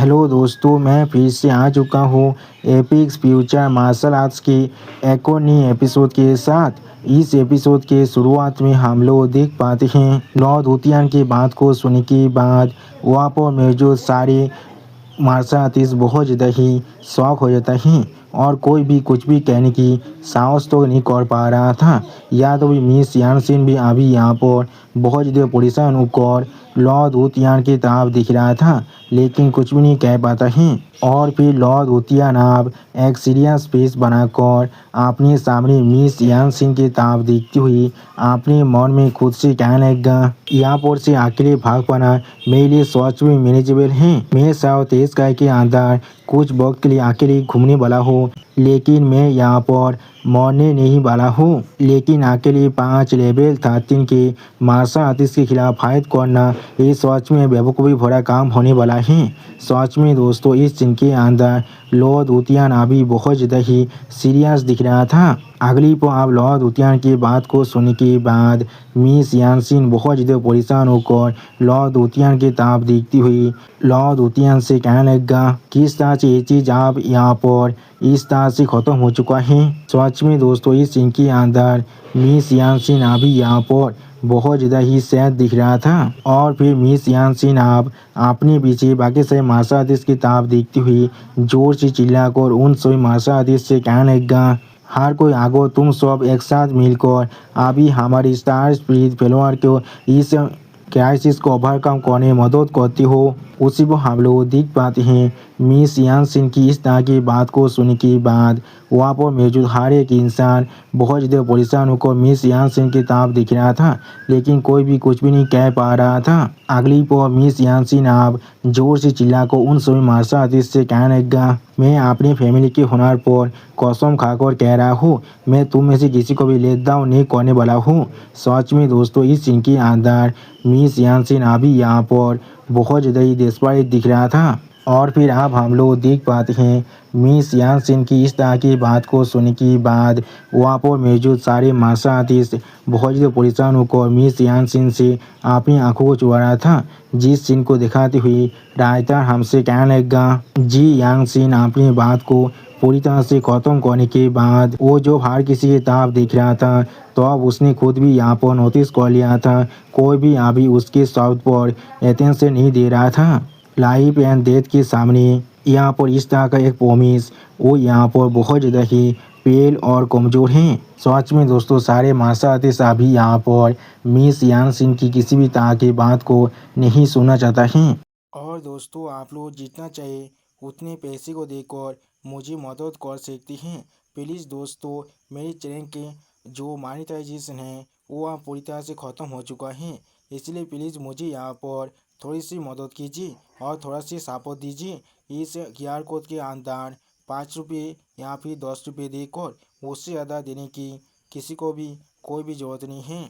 Hello दोस्तों, मैं फिर से आ चुका हूँ एपिक्स फ्यूचर मार्शल आर्ट्स के एक और नई एपिसोड के साथ। इस एपिसोड के शुरुआत में हम लोग देख पाते हैं लॉर्ड हुतियान की बात को सुनने के बाद वहाँ पर मौजूद सारे मार्शल आर्टिस्ट बहुत ज़्यादा ही शौक हो जाता है और कोई भी कुछ भी कहने की साहस तो नहीं कर पा रहा था। या तो भी मिस यान सिंह भी अभी यहाँ पर बहुत ज़्यादा परेशान होकर लॉर्ड हुतियान की तरफ दिख रहा था, लेकिन कुछ भी नहीं कह पाता है। और फिर लॉर्ड हुतियान अब एक सीरियस फेस बनाकर अपने सामने मिस यान सिंह की तरफ देखती हुई अपने मन में खुद से कहने लगा, यहाँ पर से अकेले भाग पाना मेरे लिए सच में मैनेजेबल है। मैं साउथ एशिया के अंदर कुछ वक्त के लिए अकेले घूमने वाला हूँ, लेकिन मैं यहाँ पर मरने नहीं वाला हूँ। लेकिन अकेले 5 लेवल 13 के मार्शल आर्टिस्ट के खिलाफ फाइट करना ये सच में बेवकूफ़ी भरा काम होने वाला है। सच में दोस्तों, इस सीन के अंदर लॉर्ड हुतियान अभी बहुत ज़्यादा ही सीरियस दिख रहा था। अगली पर आप लॉर्ड हुतियान की बात को सुनने के बाद मिस यान सिंह बहुत ज़्यादा परेशान होकर लॉर्ड हुतियान की तरफ देखती हुई लॉर्ड हुतियान से कहने लगा, किस तरह से ये चीज़ आप यहाँ पर इस तरह से ख़त्म हो चुका है। सच में दोस्तों, इस सीन के अंदर मिस यान सिंह अभी यहाँ पर बहुत ज़्यादा ही सैड दिख रहा था। और फिर मिस यान सिंह आप अपने पीछे बाकी सारे मार्शल आर्टिस्ट की तरफ देखती हुई जोर से चिल्लाकर उन सभी मार्शल आर्टिस्ट से कहने लगा, हर कोई आगो, तुम सब एक साथ मिलकर अभी हमारी स्टार स्पिरिट फॉलोअर को इस क्राइसिस को ओवरकम करने में मदद करती हो। उसी को हम लोग देख पाते हैं मिस यान सिंह की इस तरह की बात को सुनने के बाद वहाँ पर मौजूद हर एक इंसान बहुत ज़्यादा परेशान होकर मिस यान सिंह की तरफ दिख रहा था, लेकिन कोई भी कुछ भी नहीं कह पा रहा था। अगली पर मिस यान सिंह आप जोर से चिल्लाकर उन सभी मार्शल आर्टिस्ट से कहने लगा, मैं अपनी फैमिली के हुनर पर कसम खाकर कह रहा हूँ, मैं तुम में से किसी को भी लेट डाउन नहीं करने वाला हूँ। सच में दोस्तों, इस सीन के अंदर मिस यान सिंह अभी यहाँ पर बहुत ज़्यादा ही डेस्परेट दिख रहा था। और फिर अब हम लोग देख पाते हैं मिस यान सिंह की इस तरह की बात को सुनने के बाद वहाँ पर मौजूद सारे मार्शल आर्टिस्ट बहुत ज़्यादा परेशान होकर मिस यान सिंह से अपनी आंखों को चुरा रहा था। जिस सीन को दिखाती हुई रायता हमसे कहने लगा, जी यान सिंह अपनी बात को पूरी तरह से ख़त्म करने के बाद वो जो हर किसी की तरफ देख रहा था, तो अब उसने खुद भी यहाँ पर नोटिस कर लिया था कोई भी अभी उसके शब्द पर अटेंशन नहीं दे रहा था। लाइफ एंड डेथ के सामने यहाँ पर इस तरह का एक प्रोमिस वो यहाँ पर बहुत ज़्यादा ही पेल और कमज़ोर हैं। सच में दोस्तों, सारे मार्शल आर्टिस्ट अभी यहाँ पर मिस यान सिंह की किसी भी तरह की बात को नहीं सुनना चाहता है। और दोस्तों, आप लोग जितना चाहे उतने पैसे को देकर मुझे मदद कर सकते हैं। प्लीज़ दोस्तों, मेरे चैनल के जो मोनेटाइजेशन है वो अब पूरी तरह से ख़त्म हो चुका है, इसलिए प्लीज़ मुझे यहाँ पर थोड़ी सी मदद कीजिए और थोड़ा सी सपोर्ट दीजिए। इस क्यूआर कोड के अंदर 5 रुपये या फिर 10 रुपये देकर उससे ज़्यादा देने की किसी को भी कोई भी ज़रूरत नहीं है।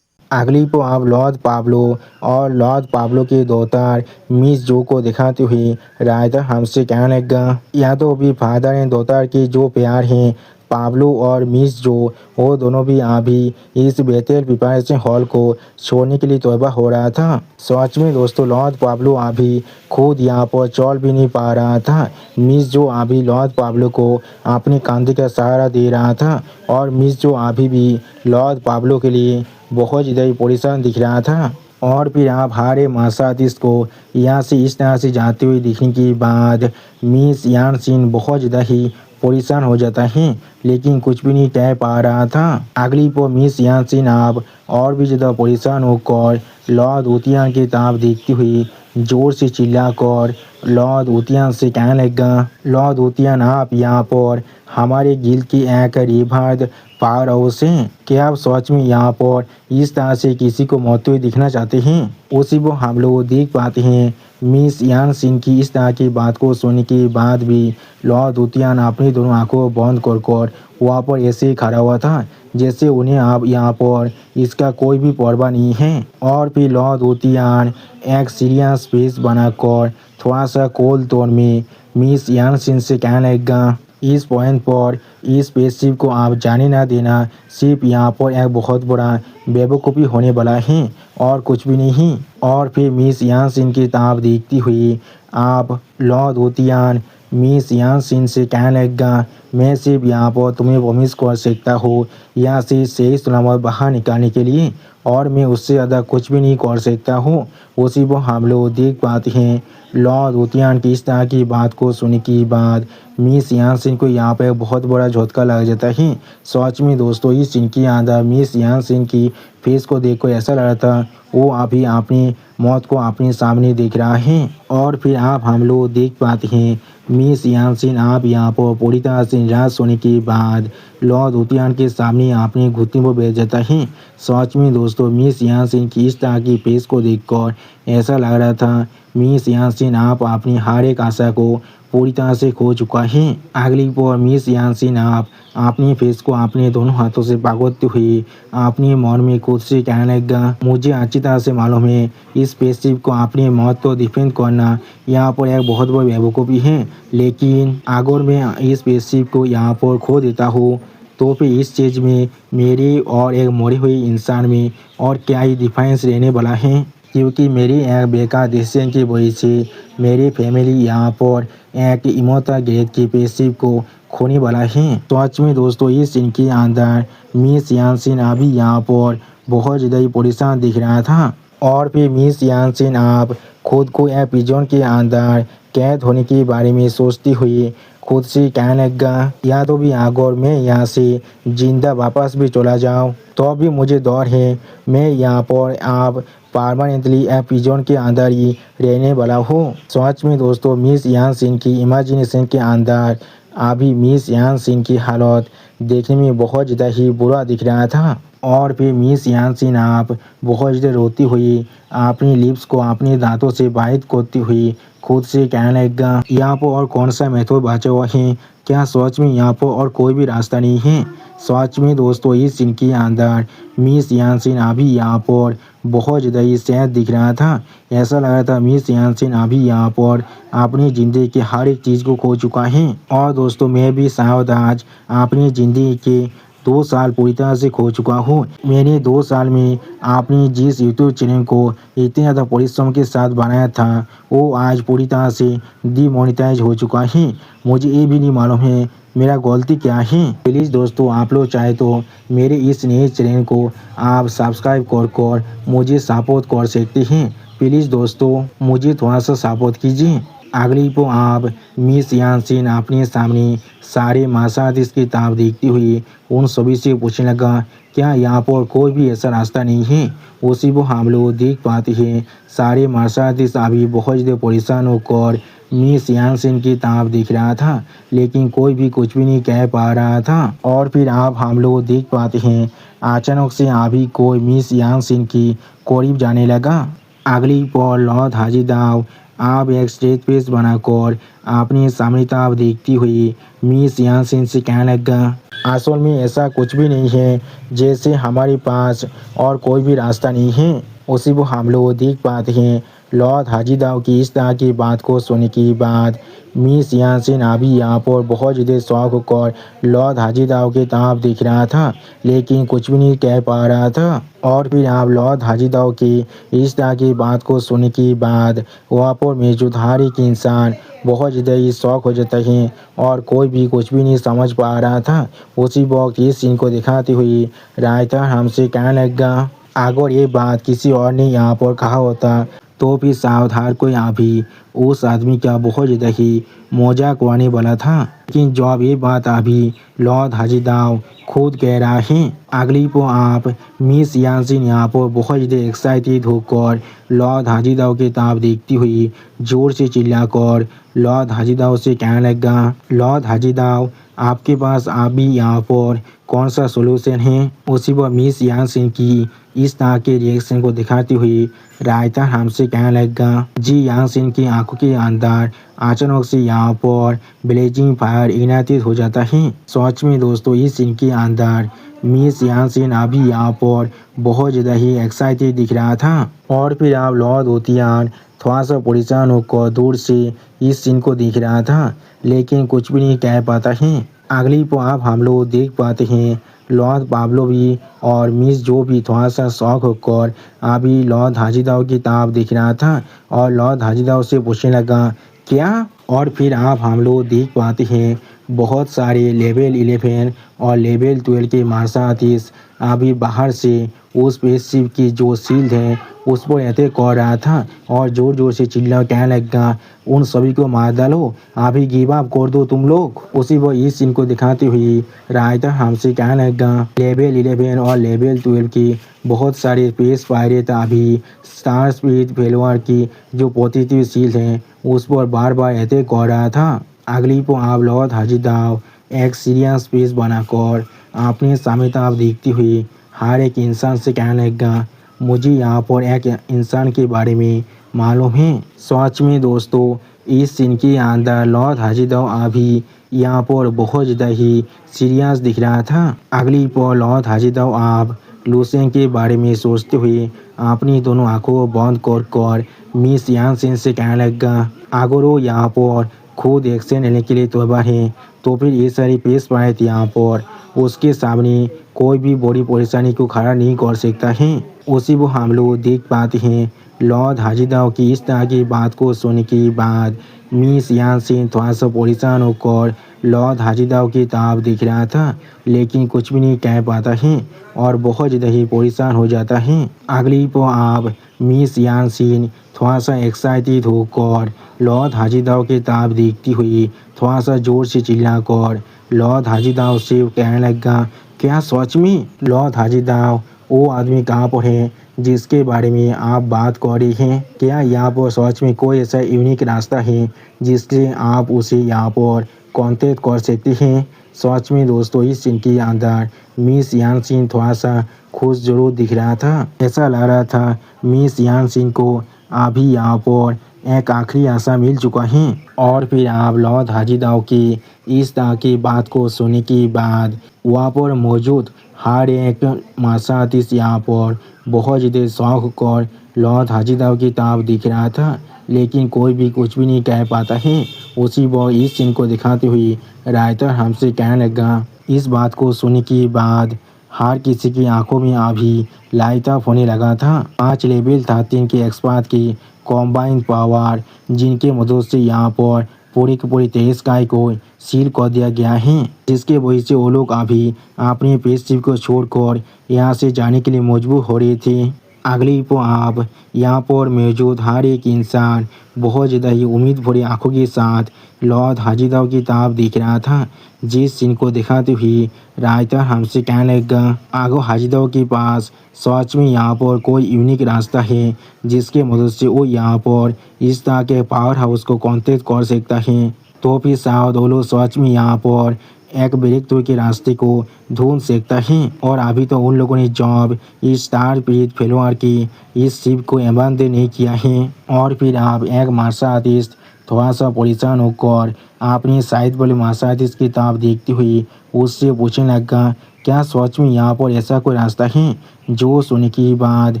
अगली को आप लॉर्ड पाब्लो और लॉर्ड पाब्लो के डॉटर मिस जो को दिखाते हुए रायता हमसे कहने लगा, या तो अभी फादर एंड डॉटर की जो प्यार है पाब्लो और मिस जो, वो दोनों भी अभी इस बेहतर प्रिपरेशन हॉल को छोड़ने के लिए तौबा हो रहा था। सच में दोस्तों, लॉर्ड पाब्लो अभी खुद यहाँ पर चल भी नहीं पा रहा था। मिस जो अभी लॉर्ड पाब्लो को अपने कंधे का सहारा दे रहा था और मिस जो अभी भी लॉर्ड पाब्लो के लिए बहुत ज़्यादा ही परेशान दिख रहा था। और फिर आप हारे मार्शल आर्टिस्ट को यहाँ से इस तरह से जाते हुए दिखने के बाद मिस यान सिंह बहुत ज़्यादा ही परेशान हो जाता है, लेकिन कुछ भी नहीं कह पा रहा था। अगली पर मिस यान सिंह आप और भी ज़्यादा परेशान होकर लॉर्ड हुतियान की तरफ देखती हुई जोर से चिल्लाकर लॉर्ड हुतियान से कहने लगा, लॉर्ड हुतियान आप यहाँ पर हमारे गिल्ड की एक रिवार्ड पावर हाउस हैं, क्या आप सच में यहाँ पर इस तरह से किसी को मरते हुए दिखना चाहते हैं। उसी को हम लोग देख पाते हैं मिस यान सिंह की इस तरह की बात को सुनने के बाद भी लॉर्ड हुतियान अपनी दोनों आंखों को बंद कर वहाँ पर ऐसे ही खड़ा हुआ था जैसे उन्हें अब यहाँ पर इसका कोई भी परवाह नहीं है। और फिर लॉर्ड हुतियान एक सीरियस फेस बनाकर थोड़ा सा कोल्ड टोन में मिस यान सिंह से कहने लगा, इस पॉइंट पर इस स्पेसशिप को आप जाने ना देना, सिर्फ यहाँ पर एक बहुत बड़ा बेवकूफ़ी होने वाला है और कुछ भी नहीं। और फिर मिस यानसिन की तरफ देखती हुई आप लॉर्ड होतियान मिस यानसिन से कहने लगा, मैं सिर्फ यहाँ पर तुम्हें प्रॉमिस कर सकता हूँ यहाँ से सही सलामत बाहर निकालने के लिए, और मैं उससे ज़्यादा कुछ भी नहीं कर सकता हूँ। उसी पर हम लोग देख पाते हैं लॉर्ड होतियान की इस तरह की बात को सुनने के बाद मिस यानसिन को यहाँ पर बहुत बड़ा झटका लग जाता है। सच में दोस्तों इस सीन के अंदर मिस यानसिन की फेस को देखकर ऐसा लग रहा था वो अभी अपनी मौत को अपने सामने देख रहा है। और फिर आप हम लोग देख पाते हैं मिस यानसिन आप यहाँ पर पूरी तरह से निराश होने के बाद लॉर्ड होतियान के सामने अपने घुटने पर बैठ जाता है। सच में दोस्तों मिस यानसिन की इस तरह की फेस को देखकर ऐसा लग रहा था मिस यानसिन आप अपनी हर एक आशा को पूरी तरह से खो चुका है। अगली बार मिस यानसिन आप अपने फेस को अपने दोनों हाथों से पकड़ते हुए अपने मन में खुद से कहने लगा, मुझे अच्छी तरह से मालूम है इस स्पेसशिप को अपनी मौत को डिफेंड करना यहाँ पर एक बहुत बड़ी बेवकूफ़ी है, लेकिन अगर मैं इस स्पेसशिप को यहाँ पर खो देता हूँ तो फिर इस चीज़ में मेरे और एक मरे हुए इंसान में और क्या ही डिफरेंस रहने वाला है, क्योंकि मेरी एक बेकार डिसीजन की वजह से मेरी फैमिली यहाँ पर एक इमोता ग्रेड की स्पेसशिप को खोने वाला है। तो आज में दोस्तों इस सीन के अंदर मिस यानसिन अभी यहाँ पर बहुत ज़्यादा ही परेशान दिख रहा था। और फिर मिस यानसिन आप खुद को एक पिजन के अंदर कैद होने के बारे में सोचती हुई खुद से कहने लगा, या तो भी अगर मैं यहाँ से जिंदा वापस भी चला जाऊँ तो भी मुझे डर है मैं यहाँ पर आप परमानेंटली पिजन के अंदर ही रहने वाला हूँ। सच में दोस्तों मिस यानसिन की इमेजिनेशन के अंदर अभी मिस यानसिन की हालत देखने में बहुत ज़्यादा ही बुरा दिख रहा था। और फिर मिस यानसिन आप बहुत ज़्यादा रोती हुई अपनी लिप्स को अपने दांतों से बाइट करती हुई खुद से कहने लगा, यहाँ पर और कौन सा मेथड बचा हुआ है, क्या सच में यहाँ पर और कोई भी रास्ता नहीं है। सच में दोस्तों इस सीन के अंदर मिस यानसिन अभी यहाँ पर बहुत ज़्यादा ही सैड दिख रहा था। ऐसा लग रहा था मिस यानसिन अभी यहाँ पर अपनी ज़िंदगी के हर एक चीज़ को खो चुका है। और दोस्तों मैं भी शायद आज अपनी ज़िंदगी के 2 साल पूरी तरह से खो चुका हूँ। मैंने 2 साल में अपनी जिस यूट्यूब चैनल को इतने ज़्यादा परिश्रम के साथ बनाया था वो आज पूरी तरह से डीमोनेटाइज हो चुका है। मुझे ये भी नहीं मालूम है मेरा गलती क्या है। प्लीज़ दोस्तों आप लोग चाहे तो मेरे इस नए चैनल को आप सब्सक्राइब कर मुझे सपोर्ट कर सकते हैं। प्लीज़ दोस्तों मुझे थोड़ा सा सपोर्ट कीजिए। अगली को आप मिस यानसिन अपने सामने सारे मार्शल आर्टिस्ट की तरफ देखती हुई उन सभी से पूछने लगा, क्या यहाँ पर कोई भी ऐसा रास्ता नहीं है। उसी को हम लोग देख पाते हैं सारे मार्शल आर्टिस्ट अभी बहुत ज़्यादा परेशान होकर मिस यानसिन की तरफ देख रहा था, लेकिन कोई भी कुछ भी नहीं कह पा रहा था। और फिर आप हम लोग देख पाते हैं अचानक से अभी कोई मिस यानसिन की करीब जाने लगा। अगली पर लॉर्ड हाजीदाव आप एक स्टेज पेस बनाकर अपने सामने तरफ देखती हुई मिस यानसिन से कहने लगा, असल में ऐसा कुछ भी नहीं है जैसे हमारे पास और कोई भी रास्ता नहीं है। उसी को हम लोग देख पाते हैं लॉर्ड हाजीदाव की इस तरह की बात को सुनने के बाद मिस यानसिन अभी यहाँ पर बहुत ज़्यादा शौक होकर लॉर्ड हाजीदाव के तरफ देख रहा था, लेकिन कुछ भी नहीं कह पा रहा था। और फिर आप लॉर्ड हाजीदाव की इस तरह की बात को सुनने के बाद वहाँ पर मौजूद हर एक इंसान बहुत ज़्यादा ही शौक हो जाता है और कोई भी कुछ भी नहीं समझ पा रहा था। उसी वक्त इस सीन को दिखाते हुए रायता हमसे कहने लगा, अगर ये बात किसी और ने यहाँ पर कहा होता तो फिर सावधान को यहाँ भी उस आदमी का बहुत ज़्यादा ही मजाक उड़ाने वाला था, लेकिन जब ये बात अभी लॉर्ड हाजीदाव खुद कह रहा है। अगली को आप मिस यानसिन यहाँ पर बहुत ज़्यादा एक्साइटेड होकर लॉर्ड हाजीदाव के तरफ देखती हुई जोर से चिल्लाकर लॉर्ड हाजीदाव से कहने लगा, लॉर्ड हाजीदाव आपके पास अभी यहाँ पर कौन सा सोल्यूशन है। उसी पर मिस यानसिन की इस तरह के रिएक्शन को दिखाती हुई रायता हमसे कहने लगा, जी यानसिन की आंखों के अंदर अचानक से यहाँ पर ब्लेजिंग फायर इग्नाइटेड हो जाता है। सच में दोस्तों इस सीन के अंदर मिस यानसिन अभी यहाँ पर बहुत ज़्यादा ही एक्साइटेड दिख रहा था। और फिर आप लॉर्ड होतियान थोड़ा सा परेशान होकर दूर से इस सीन को देख रहा था, लेकिन कुछ भी नहीं कह पाता है। अगली पर आप हम लोग देख पाते हैं लॉर्ड पाब्लो भी और मिस जो भी थोड़ा सा शौक होकर अभी लॉर्ड हाजिदाव की किताब देख रहा था और लॉर्ड हाजिदाव से पूछने लगा क्या। और फिर आप हम लोग देख पाते हैं बहुत सारे लेवल 11 और लेवल 12 के मार्शल आर्टिस्ट अभी बाहर से उस स्पेसशिप की जो शील्ड है उस पर अटैक कर रहा था और जोर जोर से चिल्ला कहने लगा उन सभी को मार डालो, अभी गिव अप कर दो तुम लोग। उसी वो इस सीन को दिखाते हुए रायता हमसे कहने लगा लेवल 11 और लेवल 12 की बहुत सारे स्पेस पायरेट अभी स्टार स्पीड फेलवर की जो पॉजिटिव शील्ड है उस पर बार बार अटैक कर रहा था। अगली को आप लॉर्ड हाजिदाव एक सीरियस स्पेस बनाकर अपने सामने आप देखती हुई हर एक इंसान से कहने लगा मुझे यहाँ पर एक इंसान के बारे में मालूम है। सच में दोस्तों इस सीन के अंदर लॉर्ड हाजिदाव अभी यहाँ पर बहुत ज़्यादा ही सीरियस दिख रहा था। अगली पर लॉर्ड हाजिदाव आप लूसेन के बारे में सोचते हुए अपनी दोनों आंखों को बंद कर मिस यानसेन से कहने लगा अगर वो यहाँ पर खुद एक्शन लेने के लिए तैयार है तो फिर ये सारी पेश पाए थे यहाँ पर उसके सामने कोई भी बड़ी परेशानी को खड़ा नहीं कर सकता है। उसी वो हम लोग देख पाते हैं लॉर्ड हाजिदाव की इस तरह की बात को सुनने के बाद मिस यानसेन थोड़ा सा परेशान होकर लॉर्ड हाजिदाव की ताब देख रहा था लेकिन कुछ भी नहीं कह पाता है और बहुत ज़्यादा ही परेशान हो जाता है। अगली को आप मिस यानसेन थोड़ा सा एक्साइटेड होकर लॉर्ड हाजिदाव की ताब देखती हुई थोड़ा सा जोर से चिल्लाकर लॉर्ड हाजिदाव से कहने लगा क्या सच में। लॉर्ड हाजिदाव वो आदमी कहाँ पर है जिसके बारे में आप बात कर रही हैं, क्या यहाँ पर सच में कोई ऐसा यूनिक रास्ता है जिससे आप उसे यहाँ पर कांटेक्ट कर सकते हैं। सच में दोस्तों इस सीन के अंदर मिस यानसेन थोड़ा सा खुश जरूर दिख रहा था। ऐसा लग रहा था मिस यानसेन को अभी यहाँ पर एक आखिरी आशा मिल चुका है। और फिर आप लॉर्ड हाजिदाव की इस तरह की बात को सुनने के बाद वहाँ पर मौजूद हर एक मार्शल आर्टिस्ट यहाँ पर बहुत ज़्यादा शौक कर लॉर्ड हाजिदाव की ताब दिख रहा था लेकिन कोई भी कुछ भी नहीं कह पाता है। उसी वो इस सीन को दिखाते हुए राइटर हमसे कहने लगा। इस बात को सुनने के बाद हर किसी की आंखों में अभी लाइट अप होने लगा था। 5 लेवल 13 के एक्सपर्ट की कॉम्बाइंड पावर जिनके मदद से यहाँ पर पूरी की पूरी 23 स्काई को सील कर दिया गया है जिसके वजह से वो लोग अभी अपने स्पेसशिप को छोड़कर यहाँ से जाने के लिए मजबूर हो रहे थे। अगली को आप यहाँ पर मौजूद हर एक इंसान बहुत ज़्यादा ही उम्मीद भरी आंखों के साथ लॉर्ड हाजिदाव की ताब देख रहा था। जिस सीन को दिखाते हुए राइटर हमसे कहने लगा आगो हाजिदाव के पास सच में यहाँ पर कोई यूनिक रास्ता है जिसके मदद से वो यहाँ पर इस तरह के पावर हाउस को कांटेक्ट कर सकता है तो फिर शायद वो लोग सच में यहाँ पर एक ब्रेक थ्रू के रास्ते को ढूंढ सकता है। और अभी तो उन लोगों ने जॉब इस स्टार स्पिरिट फेलवर की इस शिप को अबैंडन नहीं किया है। और फिर आप एक मार्शल आर्टिस्ट थोड़ा सा परेशान होकर अपनी साइड वाले मार्शल आर्टिस्ट की ताब देखती हुई उससे पूछने लगा क्या सच में यहाँ पर ऐसा कोई रास्ता है। जो सुनने के बाद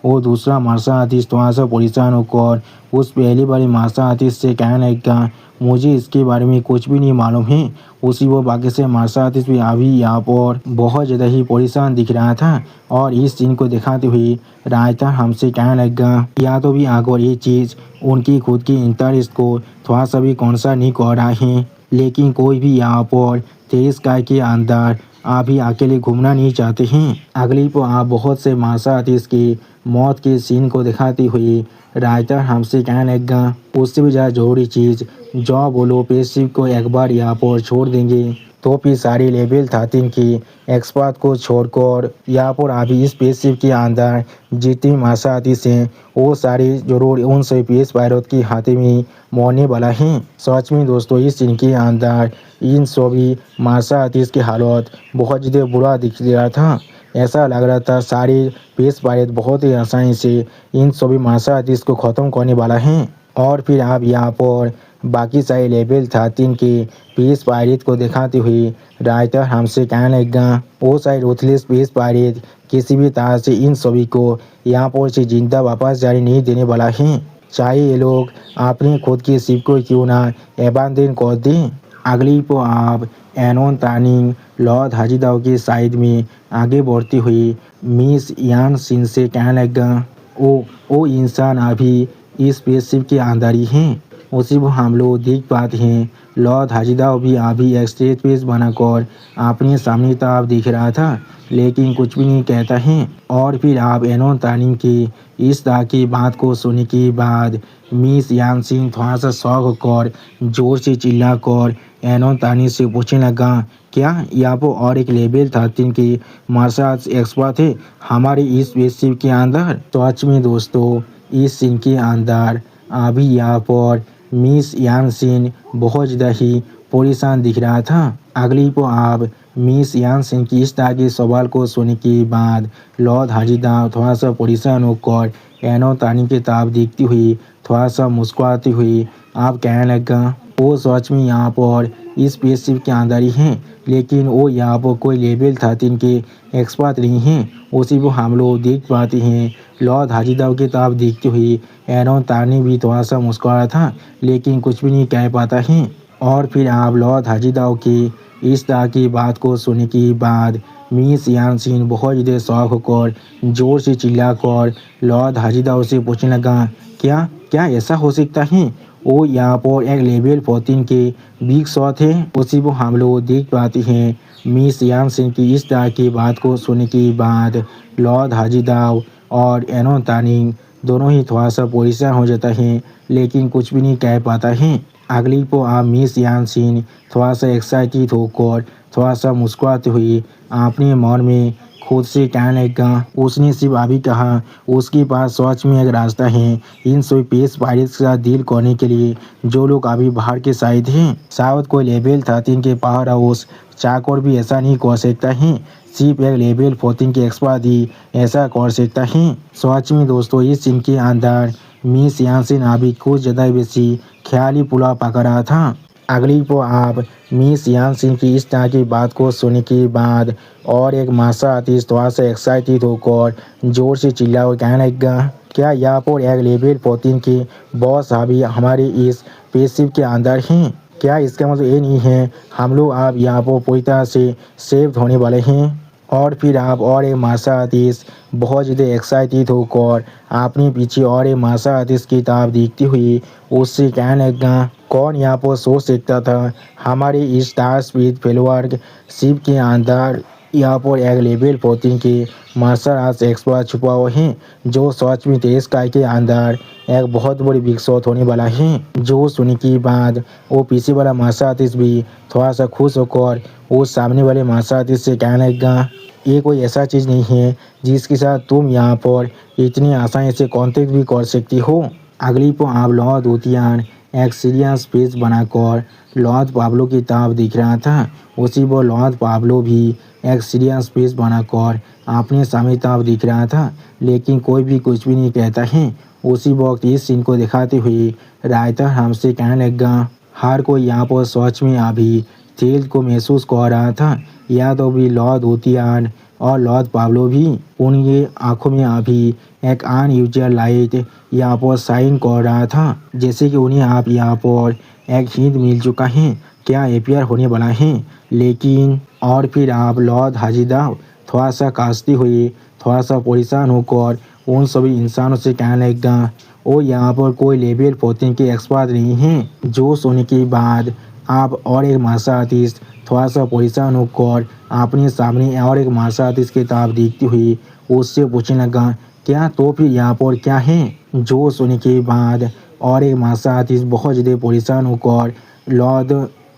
वो दूसरा मार्शल आर्टिस्ट थोड़ा सा परेशान होकर उस पहले वाले मार्शल आर्टिस्ट से कहने लगा मुझे इसके बारे में कुछ भी नहीं मालूम है। उसी वो बाकी से मार्शल आर्टिस्ट भी अभी यहाँ पर बहुत ज़्यादा ही परेशान दिख रहा था। और इस सीन को दिखाते हुए रायता हमसे कहने लगा या तो भी अगर ये चीज़ उनकी खुद की इंटरेस्ट को थोड़ा सा भी कौनसा नहीं कर रहा है लेकिन कोई भी यहाँ पर 23 स्काई के अंदर अभी अकेले घूमना नहीं चाहते हैं। अगली पर आप बहुत से मार्शल आर्टिस्ट की मौत के सीन को दिखाते हुए राइटर हमसे कहने लगा उससे भी ज़्यादा जरूरी चीज़ जो बोलो स्पेसशिप को एक बार यहाँ पर छोड़ देंगे तो फिर सारे लेवल 13 की एक्सपर्ट को छोड़कर यहाँ पर अभी इस स्पेसशिप के अंदर जितनी मार्शल आर्टिस्ट हैं वो सारे जरूर उन सभी स्पेस पायलट के हाथ में मरने वाला है। सच में दोस्तों इस सीन के अंदर इन सभी मार्शल आर्टिस्ट की हालत बहुत ज़्यादा बुरा दिख रहा था। ऐसा लग रहा था सारे स्पेस पायलट बहुत ही आसानी से इन सभी मार्शल आर्टिस्ट को ख़त्म करने वाला है। और फिर आप यहाँ पर बाकी सारे लेवल 13 के स्पेस पायलट को दिखाते हुए राइटर हमसे कहने लगा वो सारे रूथलेस स्पेस पायलट किसी भी तरह से इन सभी को यहाँ पर से जिंदा वापस जारी नहीं देने वाला है चाहे ये लोग अपनी खुद की शिप को क्यों ना अबैंडन कर दें। अगली को आप एनोन तानिंग लॉर्ड हाजीदाव के साइड में आगे बढ़ती हुई मिस यान सिन से कहने लगा, ओ इंसान अभी इस स्पेसशिप के अंदर ही हैं। उसी वो हम लोग देख पाते हैं लॉर्ड हाजीदाव भी अभी एक स्टेज पेज बनाकर अपने सामने तरफ दिख रहा था, लेकिन कुछ भी नहीं कहता है। और फिर आप एनोन तानिंग की इस तरह की बात को सुनने के बाद मिस यान सिंह थोड़ा सा शौक होकर जोर से चिल्लाकर एनोन तानिंग से पूछने लगा, क्या यहाँ पर और एक लेवल 13 के मार्शल आर्ट्स एक्सपर्ट है हमारे इस स्पेसशिप के अंदर? तो सच में दोस्तों इस सीन के अंदर अभी यहाँ पर मिस यान सिंह बहुत ज़्यादा ही परेशान दिख रहा था। अगली को आप मिस यान सिंह की इस तरह के सवाल को सुनने के बाद लॉर्ड हाजीदाव थोड़ा सा परेशान होकर एनोन तानिंग की तरफ देखती हुई थोड़ा सा मुस्कुराती हुई आप कहने लगा, वो सच में यहाँ पर इस स्पेसशिप के अंदर ही हैं, लेकिन वो यहाँ पर कोई लेवल 13 के एक्सपर्ट नहीं हैं। उसी को हम लोग देख पाते हैं लॉर्ड हाजीदाव की तरफ देखती हुई एनोन तानिंग भी थोड़ा सा मुस्कुरा था, लेकिन कुछ भी नहीं कह पाता है। और फिर आप लॉर्ड हाजीदाव की इस तरह की बात को सुनने के बाद मिस यान सिंह बहुत ज़्यादा शौक होकर जोर से चिल्लाकर लॉर्ड हाजीदाव से पूछने लगा, क्या क्या ऐसा हो सकता है? वो यहाँ पर एक लेवल 14 के बिग शॉट है। उसी को हम लोग देख पाते हैं मिस यान सिंह की इस तरह की बात को सुनने के बाद लॉर्ड हाजीदाव और एनोन तानिंग दोनों ही थोड़ा सा परेशान हो जाता है, लेकिन कुछ भी नहीं कह पाता है। अगली को आप मिस यान सिंह थोड़ा सा एक्साइटेड होकर थोड़ा सा मुस्कुराते हुए अपने मन में खुद से कहने लगा, उसने सिर्फ अभी कहा उसके पास सच में एक रास्ता है इन सभी पेस पायरेट्स के साथ डील करने के लिए जो लोग अभी बाहर के साइड हैं। शायद कोई लेवल 13 के पावर हाउस चाकर भी ऐसा नहीं कर सकता है, सिर्फ एक लेवल 14 के एक्सपर्ट ही ऐसा कर सकता है। सच में दोस्तों इस सीन के अंदर मिस यान सिंह अभी कुछ ज़्यादा बेसी ख्याली पुलाव पका रहा था। अगली को आप मिस यान सिंह की इस तरह की बात को सुनने के बाद और एक मार्शल आर्टिस्ट थोड़ा सा एक्साइटेड होकर जोर से चिल्ला और कहने लगा, क्या यहाँ पर एक लेवल 14 के बॉस अभी हमारे इस स्पेसशिप के अंदर हैं? क्या इसका मतलब ये नहीं है हम लोग आप यहाँ पर पूरी तरह से सेव होने वाले हैं? और फिर आप और एक मार्शल आर्टिस्ट बहुत ज़्यादा एक्साइटेड होकर अपने पीछे और एक मार्शल आर्टिस्ट की तरफ देखती हुई उससे कहने लगा, कौन यहाँ पर सोच सकता था हमारे इस स्टार स्पीड फेलवर्ग शिप के अंदर यहाँ पर एक लेवल 14 के मार्शल आर्ट्स एक्सपर्ट छुपा हुआ है जो सच में तेज काय के अंदर एक बहुत बड़ी बिग शॉट होने वाला है। जो सुनने के बाद वो पीछे वाला मार्शल आर्टिस्ट भी थोड़ा सा खुश होकर वो सामने वाले मार्शल आर्टिस्ट से कहने लगा, ये कोई ऐसा चीज़ नहीं है जिसके साथ तुम यहाँ पर इतनी आसानी से कॉन्टेक्ट भी कर सकती हो। अगली को आप लॉर्ड ओतियान एक सीरियस फेस बनाकर लॉर्ड पाब्लो की तरफ दिख रहा था। उसी वो लॉर्ड पाब्लो भी एक सीरियस फेस बनाकर अपने सामने तरफ दिख रहा था, लेकिन कोई भी कुछ भी नहीं कहता है। उसी वक्त इस सीन को दिखाते हुए रायता हमसे कहने लगा, हर कोई यहाँ पर सच में अभी थ्रिल को महसूस कर रहा था। या तो भी लॉर्ड ओतियान और लॉर्ड पाब्लो भी उनकी आंखों में अभी एक अनयूजुअल लाइट यहाँ पर साइन कर रहा था, जैसे कि उन्हें आप यहाँ पर एक हिंट मिल चुका है क्या अपियर होने वाला है। लेकिन और फिर आप लॉर्ड हाजीदाव थोड़ा सा कांपते हुए थोड़ा सा परेशान होकर उन सभी इंसानों से कहने लगा, वो यहाँ पर कोई लेवल 14 के एक्सपर्ट नहीं हैं। जो सुनने के बाद आप और एक मार्शल आर्टिस्ट थोड़ा सा परेशान होकर अपने सामने और एक मार्शल आर्टिस्ट की तरफ देखती हुई उससे पूछने लगा, क्या तो फिर यहाँ पर क्या है? जो सुनने के बाद और एक मार्शल आर्टिस्ट बहुत ज़्यादा परेशान होकर लॉर्ड